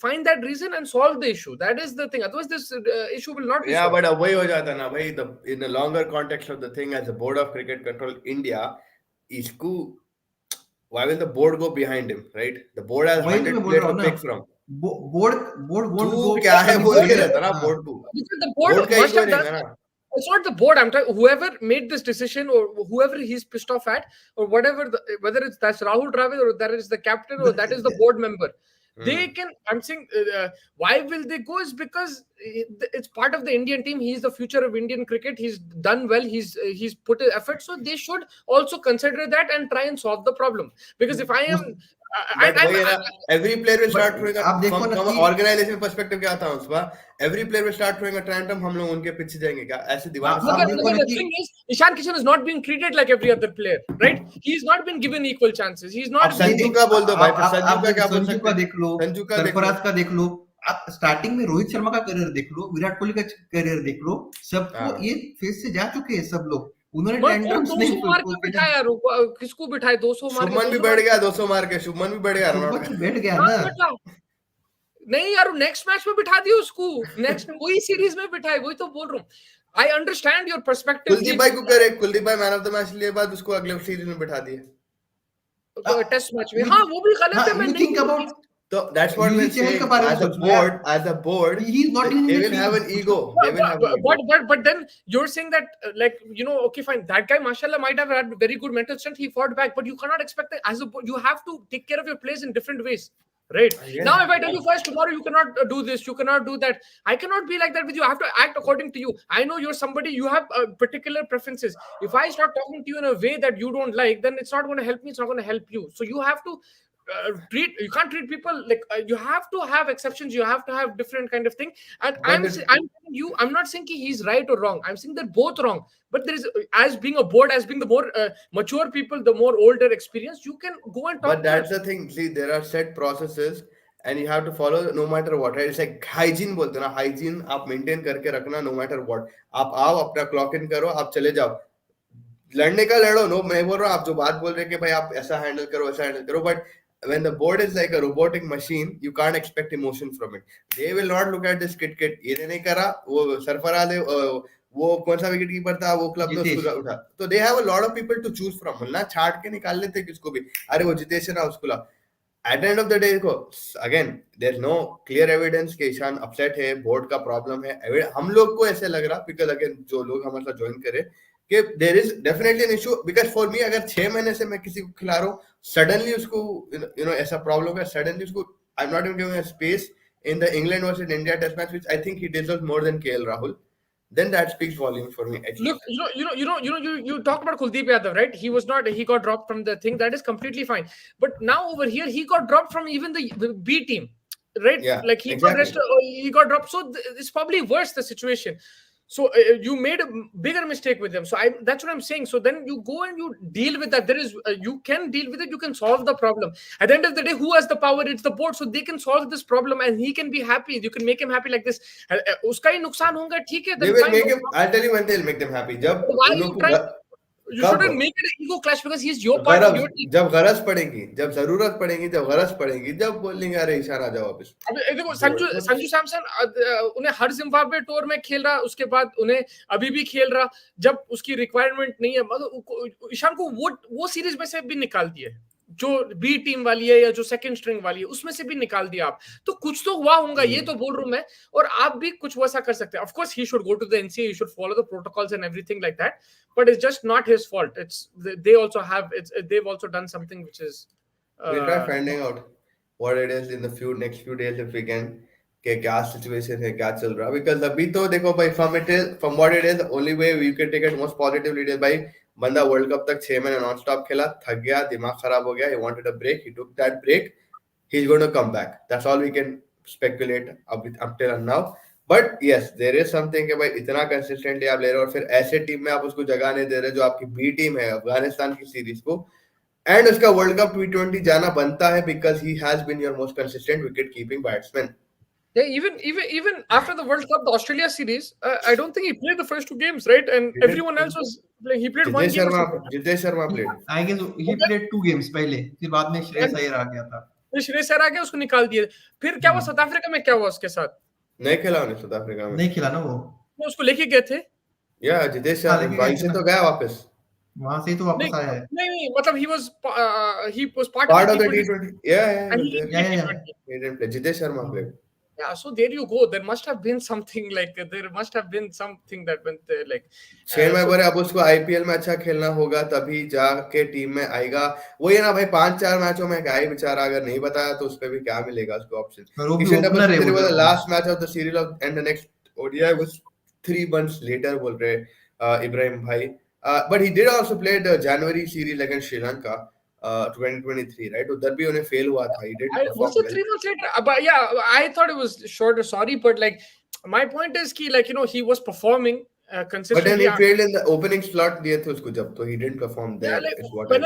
find that reason and solve the issue, that is the thing, otherwise this issue will not be solved. But वही हो जाता ना भाई, in a longer context of the thing, as a board of cricket control India, इसको why will the board go behind him, right? The board has 100 players to pick from. Board won't go, क्या है बोल के रहता ना board को, the board must have done, it's not the board, I'm talking whoever made this decision or whoever he's pissed off at or whatever, whether that's Rahul Dravid or that is the captain or that is the board member, They can. I'm saying, why will they go? Is because it's part of the Indian team. He's the future of Indian cricket. He's done well. He's put an effort. So they should also consider that and try and solve the problem. Because if I am, But वही ना, every player will start throwing a, आप देखो ना from कि organization perspective क्या था उसका, every player will start throwing a tantrum, हम लोग उनके पीछे जाएंगे क्या, ऐसे दीवार but the thing is, Ishan Kishan is not being treated like every other player, right? He's not been given equal chances. He's not. अब संजू का बोल दो भाई, फिर संजू का क्या बोल संजू सकते का हैं? देख लो, संजू का देख लो, सरफराज का देख लो, आप स्टार्टिंग में रोहित शर्मा का करियर देख लो, विराट कोहली का करियर देख लो, सबको ये फेज से जा चुके हैं सब लोग, उन्होंने टेंट्रम्स नहीं मार के बिठाया यार, किसको बिठाए 200 मार के? शुभमन भी बढ़ गया 200 मार के, शुभमन भी बढ़ गया, शुभमन बैठ गया ना, नहीं यार, नेक्स्ट मैच में बिठा दिया उसको, नेक्स्ट वही सीरीज में बिठाए, वही तो बोल रहा हूँ। I understand your perspective. Kuldeep भाई को करे, कुलदीप भाई मैन ऑफ द मैच लिए बाद उसको अगले सीरीज में बिठा दिए टेस्ट मैच में। हाँ वो भी गलत है। मैं think about, so that's what we're saying, as a board he's not in they the will team. have an ego, they will have an ego. But then you're saying that like, you know, okay fine, that guy mashallah might have had very good mental strength, he fought back, but you cannot expect that as a board. You have to take care of your players in different ways. Right. Yeah. Now, if I tell you first, tomorrow you cannot do this, you cannot do that. I cannot be like that with you. I have to act according to you. I know you're somebody, you have particular preferences. If I start talking to you in a way that you don't like, then it's not going to help me. It's not going to help you. So you have to you can't treat people like you have to have exceptions. You have to have different kind of thing. And I'm telling you, I'm not saying he's right or wrong. I'm saying they're both wrong. But there is, as being a board, as being the more mature people, the more older experience, you can go and talk. But that's the thing. See, there are set processes and you have to follow no matter what. Right? It's like hygiene बोलते हैं ना, hygiene आप maintain करके रखना no matter what. आप आओ, अपना clock in करो, आप चले जाओ. लड़ने का लड़ो, no, मैं बोल रहा हूँ, आप जो बात बोल रहे हैं कि भाई आप ऐसा handle करो, ऐसा handle करो, but when the board is like a robotic machine, you can't expect emotion from it. They will not look at this kit. ये नहीं करा, वो सरफराज है, वो कौन सा विकेट कीपर था, वो क्लब में उसको उठा. तो they have a lot of people to choose from. ना छाट के निकाल लेते किसको भी, अरे वो जितेश है ना उसको ला. At the end of the day, again, there's no clear evidence कि ईशान upset है, board का problem है. हम लोग को ऐसे लग रहा, because again, जो लोग हमारे साथ join करे, कि there is definitely an issue. Because for me, अगर 6 महीने से मैं किसी को खिला रहा हूँ, suddenly उसको, you know, ऐसा problem है, suddenly उसको, I'm not even giving a space in the England versus India test match, which I think he deserves more than KL Rahul. Then that speaks volumes for me. Look, you talked about Kuldeep Yadav, right? He got dropped from the thing. That is completely fine. But now over here, he got dropped from even the B team, right? Yeah, like he got dropped. So it's probably worse, the situation. So you made a bigger mistake with them. So that's what I'm saying. So then you go and you deal with that. There is you can deal with it. You can solve the problem. At the end of the day, who has the power? It's the board. So they can solve this problem and he can be happy. You can make him happy like this. उसका ही नुकसान होगा, ठीक है. They will make him. I'll tell you when they'll make them happy. जब you shouldn't make it an ego clash because he's your part of your team. जब गरज पड़ेगी, जब जरूरत पड़ेगी, जब गरज पड़ेगी, जब बोलेंगे अरे ईशान आ जाओ वापस. अब देखो संजू सैमसन उन्हें हर जिम्बाब्वे टूर में खेल रहा, उसके बाद उन्हें अभी भी खेल रहा, जब उसकी रिक्वायरमेंट नहीं है, मतलब ईशान को वो सीरीज में से भी निकाल दिए, जो बी टीम वाली है या जो सेकंड स्ट्रिंग वाली है, उसमें से भी निकाल दिया आप. तो कुछ तो हुआ होगा, ये तो बोल रहा हूं मैं, और आप भी कुछ वैसा कर सकते हैं. Of course he should go to the NCA, he should follow the protocols and everything like that, but it's just not his fault. It's they also have they've also done something which is we'll try finding out what it is in the next few days if we can, कि क्या situation है, क्या चल रहा. Because अभी तो देखो भाई, from what it is, the only way you can take it most positively is भाई, बंदा वर्ल्ड कप तक 6 महीने नॉन स्टॉप खेला, थक गया, दिमाग खराब हो गया, he wanted a break, he took that break, he's going to come back. That's all we can speculate up till now. But yes, there is something कि भाई इतना कंसिस्टेंटली आप ले रहे हो और फिर ऐसे टीम में आप उसको जगह नहीं दे रहे जो आपकी बी टीम है, अफगानिस्तान की सीरीज को, एंड उसका वर्ल्ड कप T20 जाना बनता है because he has been your most consistent wicket keeping batsman. Yeah, even after the World Cup, the Australia series, I don't think he played the first 2 games, right? And everyone else was playing. He played 1 game. Jitesh Sharma played. I guess he played 2 games पहले, फिर बाद में श्रेयस अय्यर आ गया था. श्रेयस अय्यर आ गया, उसको निकाल दिया. फिर क्या हुआ साउथ अफ्रीका में, क्या हुआ उसके साथ? नहीं खेला उन्हें साउथ अफ्रीका में, नहीं खेला ना वो उसको लेके गए थे. या जितेश शर्मा वहीं से तो गया वापस, वहां से ही तो वापस आया है. नहीं मतलब he was part of the T20. Yeah. He didn't play. Jitesh Sharma played. Yeah, so there you go. There must have been something that went there, like. Shane So Viber अब उसको आईपीएल में अच्छा खेलना होगा तभी जाके team में आएगा। वही है ना भाई, 5-4 मैचों में क्या ही बेचारा, अगर नहीं बताया तो उस पे भी क्या मिलेगा उसको ऑप्शन। और वो भी किशन डबल ओपनर है सेंचुरी वो वाज जो the last match of the series of and the next ODI was 3 months later बोल रहे इब्राहिम भाई। But he did also played January series against Sri Lanka 2023 right, उधर भी उन्हें फेल हुआ था। He did was perform it well 3 months later? But yeah, I thought it was shorter. Sorry, but like my point is कि like he was performing but then consistently. He failed in the opening slot दिए थे उसको जब, तो he didn't perform Yeah, there like is what I.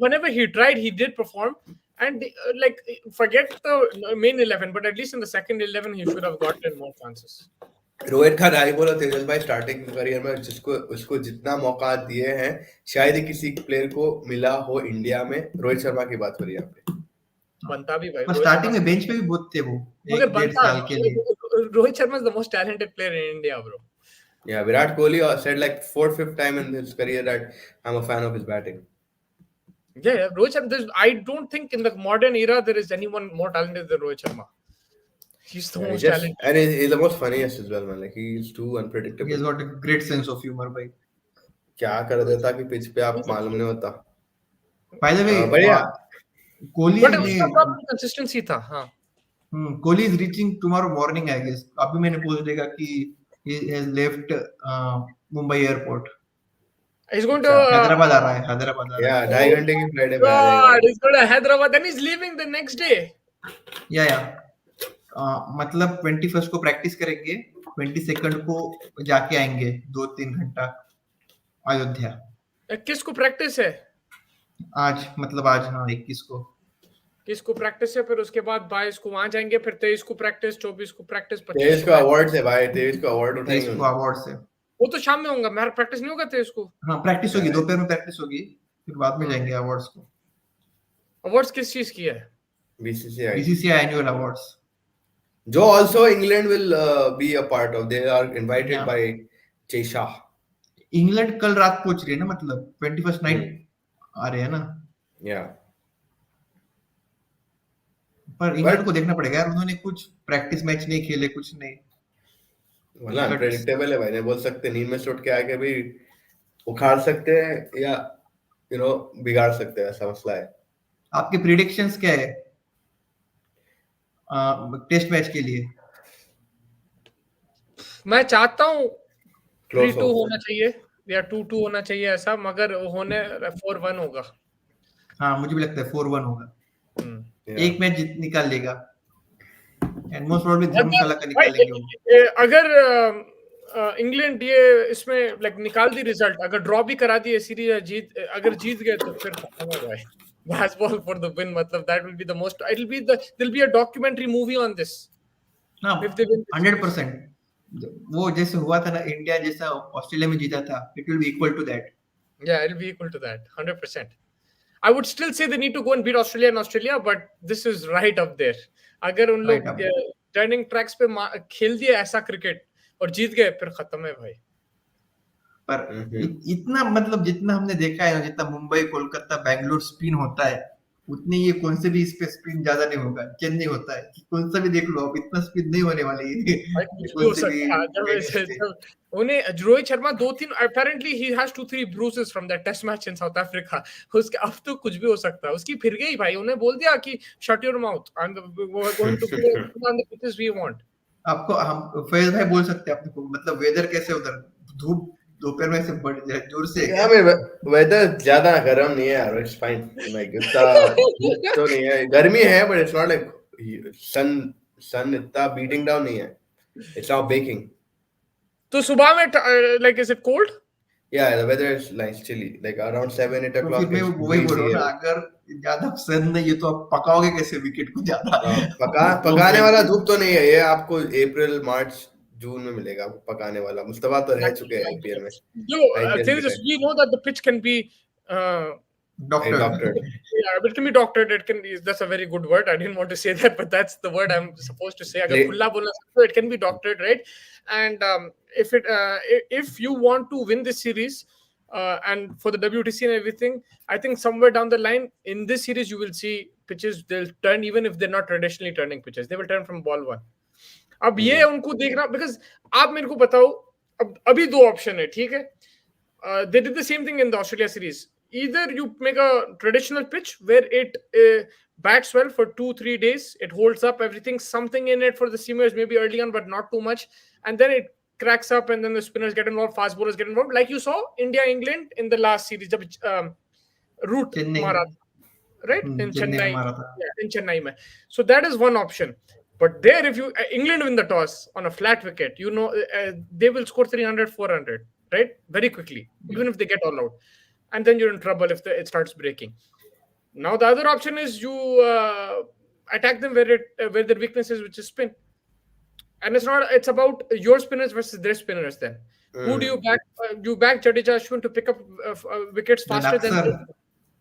whenever he tried, he did perform. And like forget the main 11, but at least in the second 11, he should have gotten more chances. Rohit का राय बोला तेजस भाई, starting career में जिसको उसको जितना मौका दिए हैं शायद ही किसी प्लेयर को मिला हो इंडिया में। रोहित शर्मा की बात हो रही है यहाँ पे। बनता भी भाई पर रोहित स्टार्टिंग शर्मा, में बेंच पे भी बहुत थे वो, मगर 1-1.5 बनता साल के लिए। Rohit Sharma is the most talented player in India, bro. Yeah, Virat Kohli said like 4th, 5th time in his career that I'm a fan of his batting. Yeah, Rohit Sharma. I don't think in the modern era there is anyone more talented than Rohit Sharma. He's the Yeah, most talented. and he's the most funniest as well, man. Like he's too He has unpredictable. got a great sense of humor, भाई। क्या कर देता कि pitch पे आप मालूम नहीं होता। By the way, बढ़िया। कोहली But ने उसका problem consistency था, हाँ। Kohli is reaching tomorrow morning, I guess। अभी मैंने पोस्ट देखा कि he has left Mumbai airport. He's going to Hyderabad आ रहा है, हैदराबाद आ रहा Yeah, है। 2.5 घंटे की फ्लाइट है, आ God, जाएगा। he's going to Hyderabad. Then he's leaving the next day. या मतलब 21st को प्रैक्टिस करेंगे, 22nd को जाके आएंगे 2-3 घंटा अयोध्या। किसको प्रैक्टिस है? आज मतलब आज, हाँ 21 को। किसको प्रैक्टिस है? फिर उसके बाद 22 को वहां जाएंगे, फिर 23 को प्रैक्टिस, 24 को प्रैक्टिस, 25 23 को अवार्ड है भाई, 23 को अवार्ड उठाएंगे। 23 को अवार्ड से। वो तो शाम में होगा, मेरा प्रैक्टिस नहीं होगा 23 को। हाँ प्रैक्टिस होगी, दोपहर में प्रैक्टिस होगी, फिर बाद में जाएंगे अवार्ड्स को। अवार्ड्स किस चीज की है? बीसीसीआई एनुअल अवार्ड्स, जो also England will be a part of. They are invited by Jay Shah. England कल रात पहुंच रही है ना, मतलब 21st नाइट आ रहे हैं ना। Yeah. पर इंग्लैंड को देखना पड़ेगा यार, उन्होंने कुछ प्रैक्टिस मैच नहीं खेले, कुछ नहीं। मतलब अनप्रेडिक्टेबल है भाई, नहीं बोल सकते, नींद में से उठ के आके भी उखाड़ सकते हैं या बिगाड़ सकते हैं, ऐसा मसला है। आपके प्रिडिक्शंस क्या है टेस्ट मैच के लिए? मैं चाहता हूँ 3-2 होना चाहिए या 2-2 होना चाहिए ऐसा, मगर होने 4-1 होगा। हाँ मुझे भी लगता है 4-1 होगा। एक मैच निकाल लेगा, एंड मोस्ट प्रोबब्ली धर्मशाला का निकालेंगे। अगर इंग्लैंड ये इसमें लाइक निकाल दी रिजल्ट, अगर ड्रॉ भी करा दी सीरीज, अगर जीत गए तो फिर खत्म हो गए। Baseball for the win, मतलब that will be the most, there'll be a documentary movie on this. हाँ 100%। वो जैसे हुआ था ना, इंडिया जैसा ऑस्ट्रेलिया में जीता था, it will be equal to that. Yeah, it'll be equal to that 100%. I would still say they need to go and beat Australia, but this is right up there. अगर उन लोग turning tracks पे खेल दिया ऐसा cricket और जीत गए, फिर खत्म है भाई। पर इतना मतलब जितना हमने देखा है, जितना मुंबई, कोलकाता, बेंगलुरु स्पिन होता है, उतने ये कौन से भी इस पे स्पिन ज्यादा नहीं होगा। चेन्नई होता है कि कौन सा भी देख लो, अब इतना स्पिन नहीं होने वाली है। उन्हें Rohit Sharma 2-3 apparently he has 2-3 bruises from that test match in South Africa. उसके अब तो कुछ भी हो सकता है, उसकी फिर गई भाई। उन्हें बोल दिया कि shut your mouth and we're going to play on the pitches we want. आपको हम फैज भाई बोल सकते हैं आपको, मतलब वेदर कैसे उधर, धूप दोपहर में से बढ़ जाए जोर से। यहाँ पे वेदर ज्यादा गर्म नहीं है यार, इट्स फाइन, लाइक इतना तो नहीं है, गर्मी है बट इट्स नॉट लाइक सन इतना बीटिंग डाउन नहीं है, इट्स नॉट बेकिंग। तो सुबह में like is it cold? Yeah, the weather is nice, chilly, like around 7-8 o'clock. मैं वही बोल रहा हूँ ना, अगर ज्यादा सन नहीं है तो आप पकाओगे कैसे विकेट को ज्यादा? पकाने वाला धूप तो नहीं है ये, आपको अप्रैल मार्च जून में मिलेगा पकाने वाला। मुस्तफा तो रह चुके हैं आईपीएल में। We know that the pitch can be doctored. Yeah, it can be doctored. It can be, that's a very good word. I didn't want to say that, but that's the word I'm supposed to say. अगर खुला बोलना सकते, it can be doctored, right? And if you want to win this series and for the WTC and everything, I think somewhere down the line in this series you will see pitches, they'll turn, even if they're not traditionally turning pitches, they will turn from ball one. अब ये उनको देखना, because आप मेरे को बताओ, अब अभी दो ऑप्शन है, ठीक है. They did the same thing in the Australia series. Either you make a traditional pitch where it bats well for 2-3 days, it holds up everything, something in it for the seamers maybe early on, but not too much, and then it cracks up, and then the spinners get involved, fast bowlers get involved, like you saw India England in the last series, jab root mara, right, in Chennai. Yeah, in Chennai mein. So that is one option. But there, if you England win the toss on a flat wicket, you know, they will score 300-400, right, very quickly, even if they get all out, and then you're in trouble if it starts breaking. Now the other option is you attack them where their weakness is, which is spin, and it's about your spinners versus their spinners. Then who do you back? You back Jadeja, Ashwin to pick up wickets faster than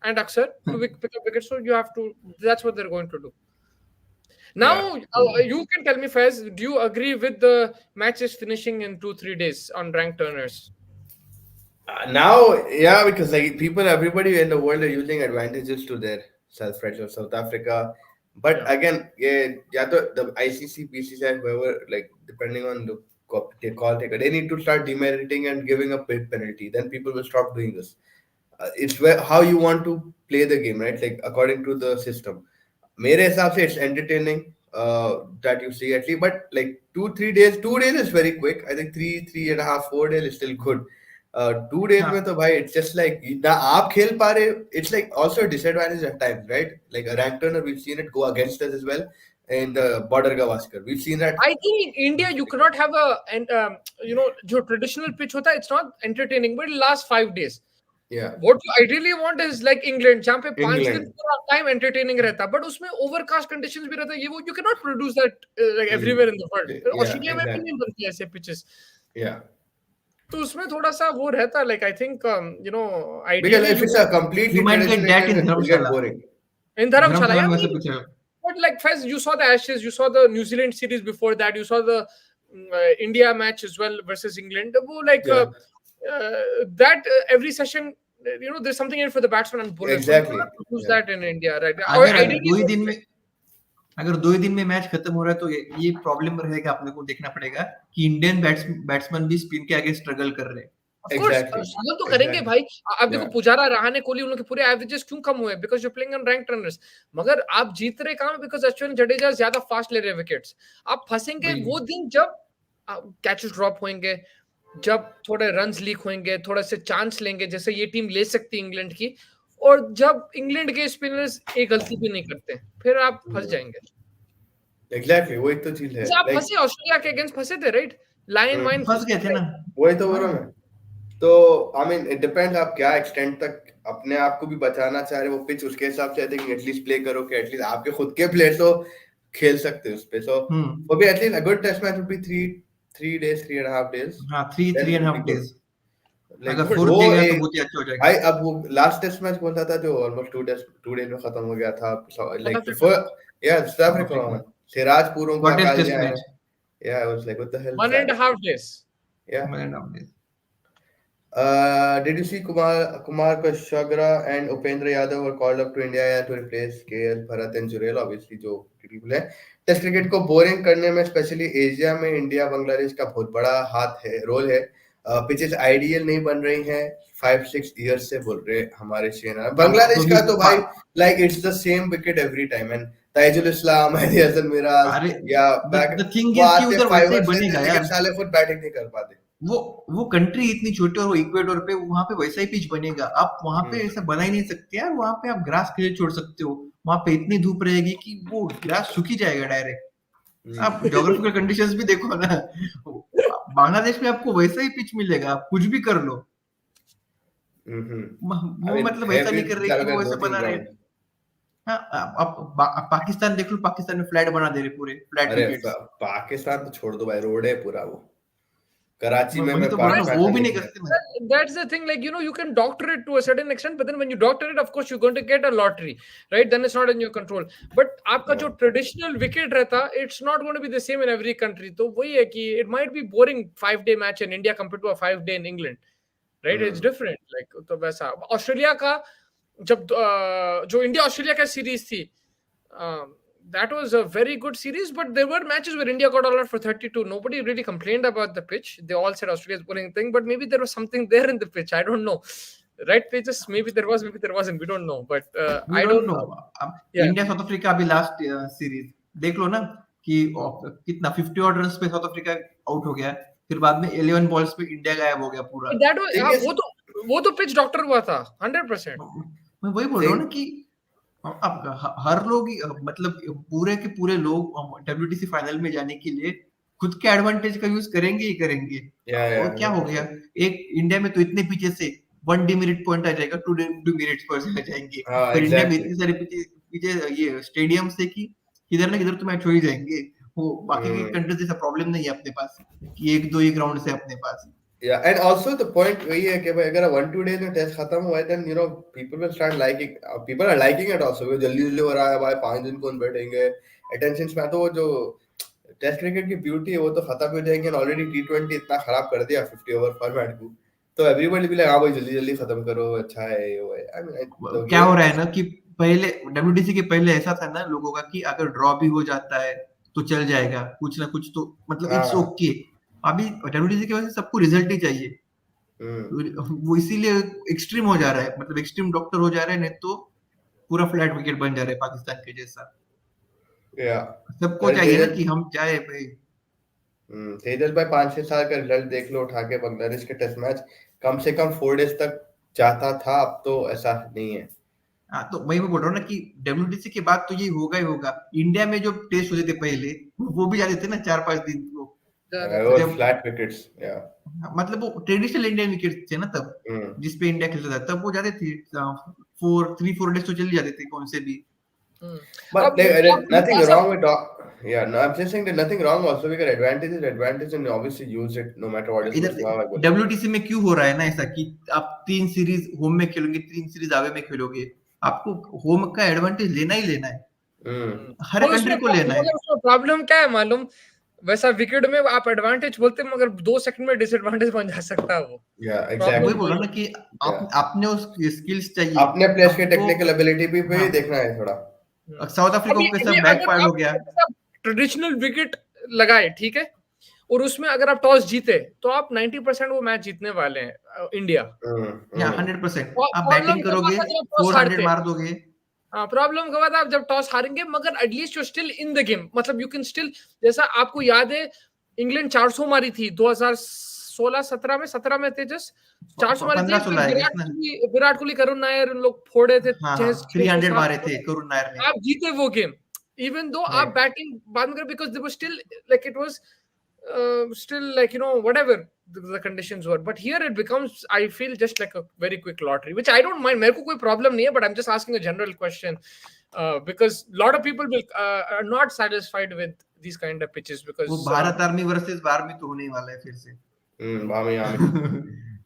and Aksar to pick up wickets. So you have to. That's what they're going to do. Now, you can tell me, Faiz, do you agree with the matches finishing in 2-3 days on ranked turners? Now, yeah, because like everybody in the world are using advantages to their self, right? So South Africa, but again, yeah, the ICC, BCCI, whoever, like depending on the call taker, they need to start demeriting and giving a big penalty. Then people will stop doing this. It's how you want to play the game, right? Like according to the system. मेरे हिसाब से it's entertaining that you see at least, but like 2 days is very quick. I think 3.5, 4 days is still good. 2 days में तो भाई it's just like ना आप खेल पा रहे, it's like also a disadvantage at times, right? Like a rank turner, we've seen it go against us as well in the border Gavaskar. We've seen that. I think in India you cannot have your traditional pitch hota, it's not entertaining, but it lasts 5 days. Yeah. What you ideally want is like England, जहाँ पे 5 दिन पूरा time entertaining रहता, but उसमें overcast conditions भी रहता, ये वो you cannot produce that like everywhere in the world. Australia में भी नहीं बनती ऐसे pitches. Yeah. तो उसमें थोड़ा सा वो रहता, like I think ideally because if it's a completely you might get that in Dharamshala. In Dharamshala, yeah. But like first you saw the Ashes, you saw the New Zealand series before that, you saw the India match as well versus England. वो like that every session, there's something in it for the batsman and bowler. Exactly. So you use that in India, right? अगर 2 ही दिन में match खत्म हो रहा है तो ये प्रॉब्लम रहेगा, अपने को देखना पड़ेगा कि इंडियन बैट्समैन भी स्पिन के आगे स्ट्रगल कर रहे हैं. स्ट्रगल तो करेंगे भाई. अब देखो पुजारा, रहाणे, कोहली, उनके पूरे एवरेजेस क्यों कम हुए? Because you playing on rank runners. मगर आप जीत रहे कहां? बिकॉज अश्विन जडेजा ज्यादा फास्ट ले रहे विकेट्स. आप फंसेंगे वो दिन जब कैचेस ड्रॉप होंगे, जब थोड़े रन्स लीक होंगे, थोड़ा से चांस लेंगे जैसे ये टीम ले सकती है इंग्लैंड की, और जब इंग्लैंड के स्पिनर्स एक गलती भी नहीं करते, फिर आप फंस जाएंगे. एग्जैक्टली वही तो चीज है. आप फंसे, ऑस्ट्रेलिया के अगेंस्ट फंसे थे, राइट? लाइन वाइन फंस गए थे ना. वही तो बोल रहा हूं. तो आई मीन इट डिपेंड्स आप क्या एक्सटेंट तक अपने आप को भी बचाना चाह रहे हो वो पिच, उसके हिसाब से आई थिंक एटलीस्ट प्ले करो कि एटलीस्ट आपके खुद के प्लेयर्स तो खेल सकते हो उस पे. सो वो भी at least a good test match would be 3 days, 3.5 days. हाँ, 3.5 days. अगर 4 देगा तो बहुत ही अच्छा हो जाएगा. भाई अब वो लास्ट टेस्ट मैच कौन सा था जो ऑलमोस्ट 2 days में खत्म हो गया था, लाइक साउथ अफ्रीका में सिराज पूरों का काल गया. Yeah, I was like, what the hell? 1.5 days. Yeah. 1.5 days. Did you see Kumar Kashagra and Upendra Yadav were called up to India to replace KL, Bharat and Jurel, obviously जो people है. Test cricket को boring करने में specially Asia में India Bangladesh का बहुत बड़ा हाथ है, रोल है. पिचेस आइडियल नहीं बन रही हैं 5-6 इयर्स से बोल रहे हमारे सेना. बांग्लादेश का तो भाई like it's the same wicket every time and Taijul Islam, Mehidy Hasan Miraz या बैक द थिंग इज कि उधर वैसे ही बनेगा यार. साले फुट बैटिंग नहीं कर पाते. वो कंट्री इतनी छोटी और वो इक्वेटर पे वहां पे वैसा ही पिच बनेगा. आप वहां पे ऐसा बना ही नहीं सकते यार. वहां पे आप ग्रास के लिए छोड़ सकते हो, वहां पे इतनी धूप रहेगी कि वो ग्रास सूखी जाएगा डायरेक्ट. आप ज्योग्राफिकल कंडीशंस भी देखो ना. बांग्लादेश में आपको वैसा ही पिच मिलेगा, आप कुछ भी कर लो. वो मतलब वैसा नहीं कर रहे कि वो वैसा बना रहे. हाँ, आप पाकिस्तान देख लो, पाकिस्तान में फ्लैट बना दे रहे, पूरे फ्लैट विकेट्स. पाकिस्तान तो छोड़ दो भाई, रोड है पूरा वो. कराची में तो वो भी नहीं करते. That's the thing, like you can doctor it to a certain extent, but then when you doctor it, of course you're going to get a lottery, right? Then it's not in your control. But आपका जो traditional wicket रहता, it's not going to be the same in every country. तो वही है कि it might be boring 5-day match in India compared to a 5-day in England, right? It's different. Like तो वैसा Australia का जब जो इंडिया ऑस्ट्रेलिया का सीरीज थी, that was a very good series, but there were matches where India got all out for 32. Nobody really complained about the pitch. They all said Australia's bowling thing, but maybe there was something there in the pitch. I don't know. Right pages, maybe there was, maybe there wasn't. We don't know. But we I don't don't know. know. अब Yeah. India South Africa अभी last series देख लो ना कि कितना 50 odd runs पे South Africa out हो गया, फिर बाद में 11 बॉल्स पे इंडिया गायब हो गया पूरा. That was, Thing हाँ, is- वो तो पिच डॉक्टर हुआ था 100%. मैं वही बोल रहा हूँ ना कि अब हर लोग मतलब पूरे के पूरे लोग डब्ल्यूटीसी फाइनल में जाने के लिए खुद के एडवांटेज का यूज करेंगे ही करेंगे. और क्या हो गया, एक इंडिया में तो इतने पीछे से 1 डिमेरिट पॉइंट आ जाएगा, 2 डिमेरिट्स पर आ जाएंगे. हाँ, पर इंडिया में exactly. इतने सारे पीछे ये स्टेडियम से कि किधर ना किधर तो मैच हो ही जाएंगे. वो बाकी की कंट्रीज जैसा प्रॉब्लम नहीं है अपने पास कि एक दो ही ग्राउंड से अपने पास. Yeah, and also the point वही है कि भाई अगर 1-2 days में टेस्ट खत्म हुआ है, then you know people will start liking, people are liking it also. वो जल्दी जल्दी हो रहा है भाई, 5 दिन कौन बैठेंगे, attention span. तो वो जो टेस्ट क्रिकेट की ब्यूटी है वो तो खत्म हो जाएंगे. ऑलरेडी T20 इतना खराब कर दिया 50 ओवर फॉर्मेट को, तो एवरीबॉडी भी हाँ भाई जल्दी जल्दी खत्म करो, अच्छा है ये वो है. I mean, क्या हो रहा है ना कि पहले डब्ल्यूटीसी के पहले ऐसा था ना लोगों का कि अगर ड्रॉ भी हो जाता है तो चल जाएगा, कुछ ना कुछ तो मतलब इट्स ओके. अभी डब्ल्यूटीसी की वजह से सबको रिजल्ट ही चाहिए. वो इसीलिए एक्सट्रीम हो जा रहा है, मतलब एक्सट्रीम डॉक्टर हो जा रहे हैं, नहीं तो पूरा फ्लैट विकेट बन जा रहा है पाकिस्तान के जैसा. सबको चाहिए ना कि हम चाहे भाई. तेजस भाई 5-6 साल का रिजल्ट देख लो उठा के, बांग्लादेश के टेस्ट मैच कम से कम 4 डेज तक जाता था, अब तो ऐसा नहीं है. हाँ, तो वही मैं बोल रहा हूँ ना कि डब्ल्यूटीसी के बाद तो ये होगा ही होगा. इंडिया में जो टेस्ट होते थे पहले वो भी जाते थे ना 4-5 दिन को, जब फ्लैट विकेट्स, या मतलब वो ट्रेडिशनल इंडियन विकेट थे ना तब, जिसपे इंडिया खेलता था, तब वो जाते थे 3-4 डेज तो चल जाते थे कौन से भी. But there is nothing wrong with yeah, no, I'm just saying there's nothing wrong also because advantage and obviously use it no matter what is इधर डब्ल्यूटीसी में क्यों हो रहा है ना ऐसा कि आप 3 सीरीज होम में खेलोगे, 3 सीरीज आवे में खेलोगे, आपको होम का एडवांटेज लेना ही लेना है. हर कंट्री को लेना है. प्रॉब्लम क्या है मालूम, वैसा विकेट में आप एडवांटेज बोलते हैं मगर 2 सेकंड में डिसएडवांटेज बन जा सकता है वो. वही बोल रहा हूँ ना कि आपने उस स्किल्स चाहिए, अपने प्लेयर्स के टेक्निकल एबिलिटी भी पे देखना है थोड़ा. साउथ अफ्रीका को कैसा बैकफायर हो गया. ट्रेडिशनल विकेट लगाए ठीक है, और उसमें अगर आप टॉस जीते तो आप 90% वो मैच जीतने वाले हैं इंडिया. 100% आप बैटिंग करोगे 400 मार दोगे. प्रॉब्लम कब आता है जब टॉस हारेंगे, मगर at least you still in the game. मतलब यू कैन स्टिल, जैसा आपको याद है इंग्लैंड 400 मारी थी 2016-17 में तेजस 400 मारी थी. विराट कोहली, करुण नायर, उन लोग फोड़े थे. 300 मारे थे करुण नायर ने. आप जीते वो गेम इवन दो आप बैटिंग बंद कर, because they were still like it was still like whatever the conditions were. But here it becomes, I feel, just like a very quick lottery, which I don't mind. मेरे को कोई problem नहीं है, but I'm just asking a general question because a lot of people will are not satisfied with these kind of pitches because वो Bharat army versus army तो होने वाला है फिर से.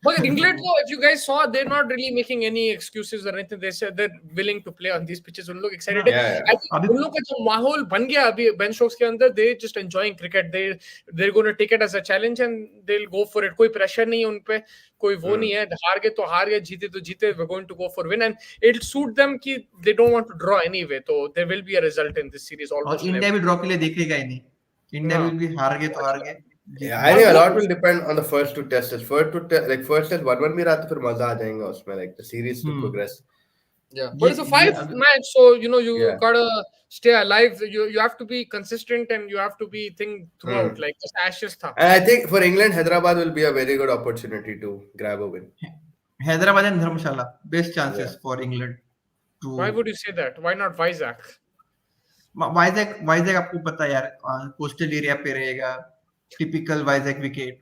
But England, though, if you guys saw, they're not really making any excuses or anything. They said they're willing to play on these pitches. उन लोग excited है. I think उन लोग का जो माहौल बन गया अभी Ben Stokes के अंदर, they just enjoying cricket. They're going to take it as a challenge and they'll go for it. कोई pressure नहीं है उन पे, कोई वो नहीं है. हार गए तो हार गए, जीते तो जीते. We're going to go for win and it'll suit them कि they don't want to draw anyway. So there will be a result in this series. और इंडिया भी ड्रॉ के लिए देखेगा ही नहीं. इंडिया will be हार गए तो हार गए. Yeah, I think a lot will depend on the first 2 tests. First test 1-1 भी रहा तो फिर मजा आ जाएगा उसमें, like the series to progress. Yeah, but it's a 5 match, so you gotta stay alive. You have to be consistent and you have to be throughout, like just Ashes tha. And I think for England, Hyderabad will be a very good opportunity to grab a win. Hyderabad and Dharamshala, best chances for England. Why would you say that? Why not Vizag? Vizag आपको पता है यार, coastal area पे रहेगा. Typical Vizag wicket,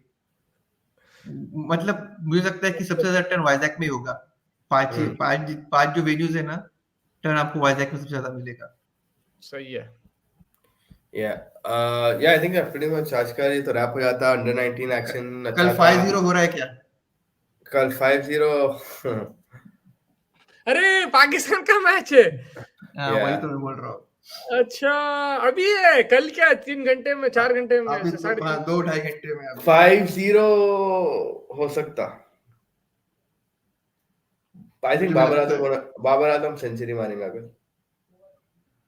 मतलब मुझे लगता है कि सबसे ज्यादा टर्न वाइजैक में होगा. 5 जो वेन्यूज है ना, टर्न आपको वाइजैक में सबसे ज्यादा मिलेगा. सही है. Yeah, I think that pretty much आज का ये तो रैप हो जाता. अंडर 19 एक्शन कल 5-0 हो रहा है क्या? कल 5-0 अरे पाकिस्तान का मैच है. वही तो मैं बोल रहा हूँ. अच्छा अभी है, कल क्या 3 घंटे में 4 घंटे में 2-2.5 घंटे में 5-0 हो सकता. I think Babar Azam century मारेंगे अगर.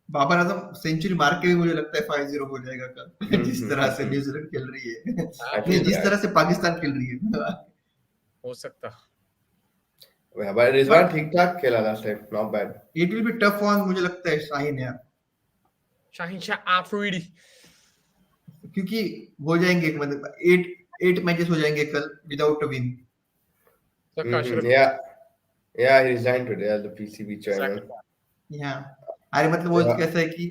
बाबर आजम सेंचुरी मार के भी मुझे लगता है 5-0 हो जाएगा कल जिस तरह से न्यूजीलैंड खेल रही है नहीं जिस तरह से पाकिस्तान खेल रही है हो सकता but रिजवान ठीक ठाक खेला last time, not bad. It will be tough on मुझे लगता है शाहीन यार शाहीन शाह आफरीदी क्योंकि हो जाएंगे मतलब 8 मैचेस हो जाएंगे कल without a win Yeah, he resigned today as the PCB chairman. अरे मतलब वो कैसा है कि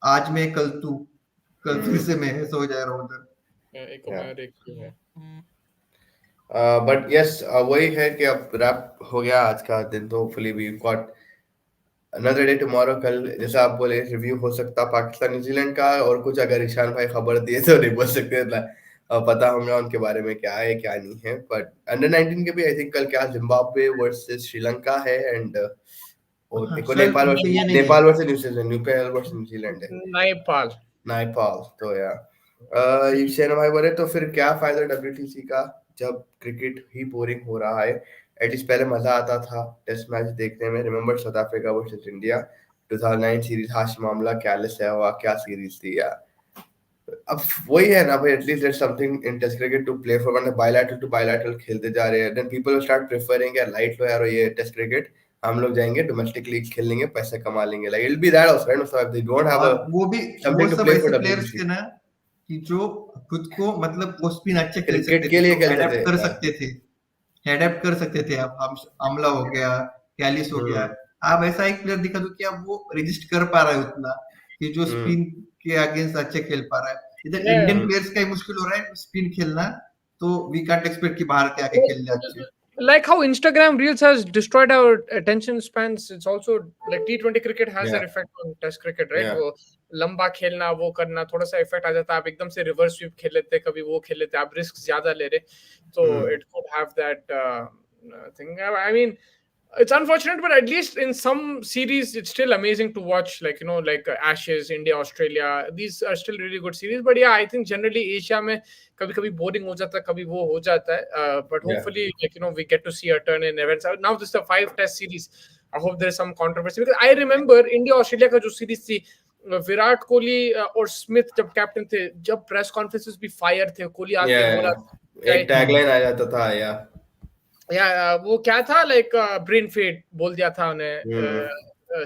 आज मैं कल तू कल फिर से मैं ऐसा हो जा रहा हूँ उधर एक उम्र एक है बट यस वही है कि अब रैप हो गया आज का दिन, तो hopefully we got another day tomorrow. कल जैसा आप बोले रिव्यू हो सकता पाकिस्तान न्यूजीलैंड का, और कुछ अगर ईशान भाई खबर दिए तो नहीं बोल सकते पता होगा उनके बारे में क्या है क्या नहीं है. बट अंडर 19 के भी आई थिंक कल क्या जिम्बाब्वे वर्सेस श्रीलंका है, एंड नेपाल वर्सेस न्यूजीलैंड है. नेपाल तो शेन भाई बोले तो फिर क्या फायदा WTC का जब क्रिकेट ही बोरिंग हो रहा है. एटलीस्ट पहले मजा आता था टेस्ट मैच देखने में. Remember South Africa versus India 2009 series, हाश मामला क्या हुआ, क्या सीरीज थी यार. अब वही है ना भाई, at least there something in test cricket to play for. वरना बायलैटरल टू बायलैटरल खेलते जा रहे हैं, then people will start preferring यार लाइट लो यार ये टेस्ट क्रिकेट, हम लोग जाएंगे डोमेस्टिक लीग खेल लेंगे, पैसे कमा लेंगे. Like it will B that also right. So they don't have वो भी समथिंग टू सब प्ले ऐसे फॉर प्लेयर्स WTC थे ना कि जो खुद को मतलब वो स्पिन अच्छे खेल क्रिकेट सकते के थे, लिए तो खेलते अडेप्ट थे. कर सकते थे, अडेप्ट कर सकते थे. अब आमला हो गया, कैलिस हो गया, आप ऐसा एक प्लेयर दिखा दो कि आप वो रजिस्ट कर पा रहा है उतना कि जो स्पिन के अगेंस्ट अच्छे खेल पा रहा है. इधर इंडियन प्लेयर्स का ही मुश्किल हो रहा है स्पिन खेलना, तो वी कांट एक्सपेक्ट कि बाहर के आके खेल ले अच्छे. Like how Instagram Reels has destroyed our attention spans, it's also like T20 cricket has that effect on Test cricket, right? वो लंबा खेलना, वो करना, थोड़ा सा इफेक्ट आ जाता है. आप एकदम से रिवर्स स्वीप खेल लेते, कभी वो खेल लेते, आप रिस्क ज्यादा ले रहे, तो it could have that thing. I mean, it's unfortunate, but at least in some series it's still amazing to watch, like like Ashes, India, Australia, these are still really good series. But yeah, I think generally Asia में कभी कभी boring हो जाता है, कभी वो हो जाता है, but hopefully like we get to see a turn in events. Now this is a 5 test series. I hope there's some controversy, because I remember India Australia का जो series थी, विराट कोहली और स्मिथ जब कैप्टन थे, जब प्रेस कॉन्फ्रेंसेस भी fire थे, कोहली आके बोला एक टैगलाइन आ जाता था या वो क्या था, लाइक ब्रेन फेड बोल दिया था उन्हें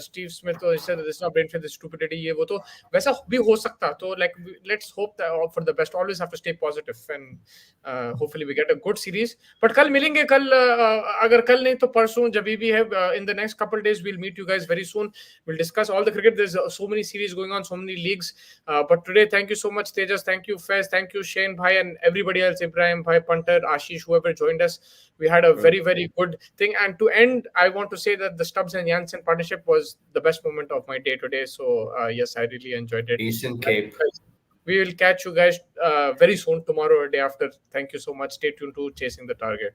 स्टीव स्मिथ, तो this is not brain fade, this stupidity, ये वो, तो वैसा भी हो सकता. तो like let's hope for the best, always have to stay positive, and hopefully we get a good series. But कल मिलेंगे, कल अगर कल नहीं तो परसों जब भी है, in the next couple days we'll meet you guys very soon. We'll discuss all the cricket. There's so many series going on, so many leagues. But today, thank you so much, Tejas. Thank you, Fez. Thank you, Shane Bhai, and everybody else, Ibrahim Bhai, Punter, Ashish, whoever joined us. We had a very, very good thing. And to end, I want to say that the Stubbs and Janssen partnership was the best moment of my day today. So, yes, I really enjoyed it. Eastern Cape. We will catch you guys very soon, tomorrow or day after. Thank you so much. Stay tuned to Chasing the Target.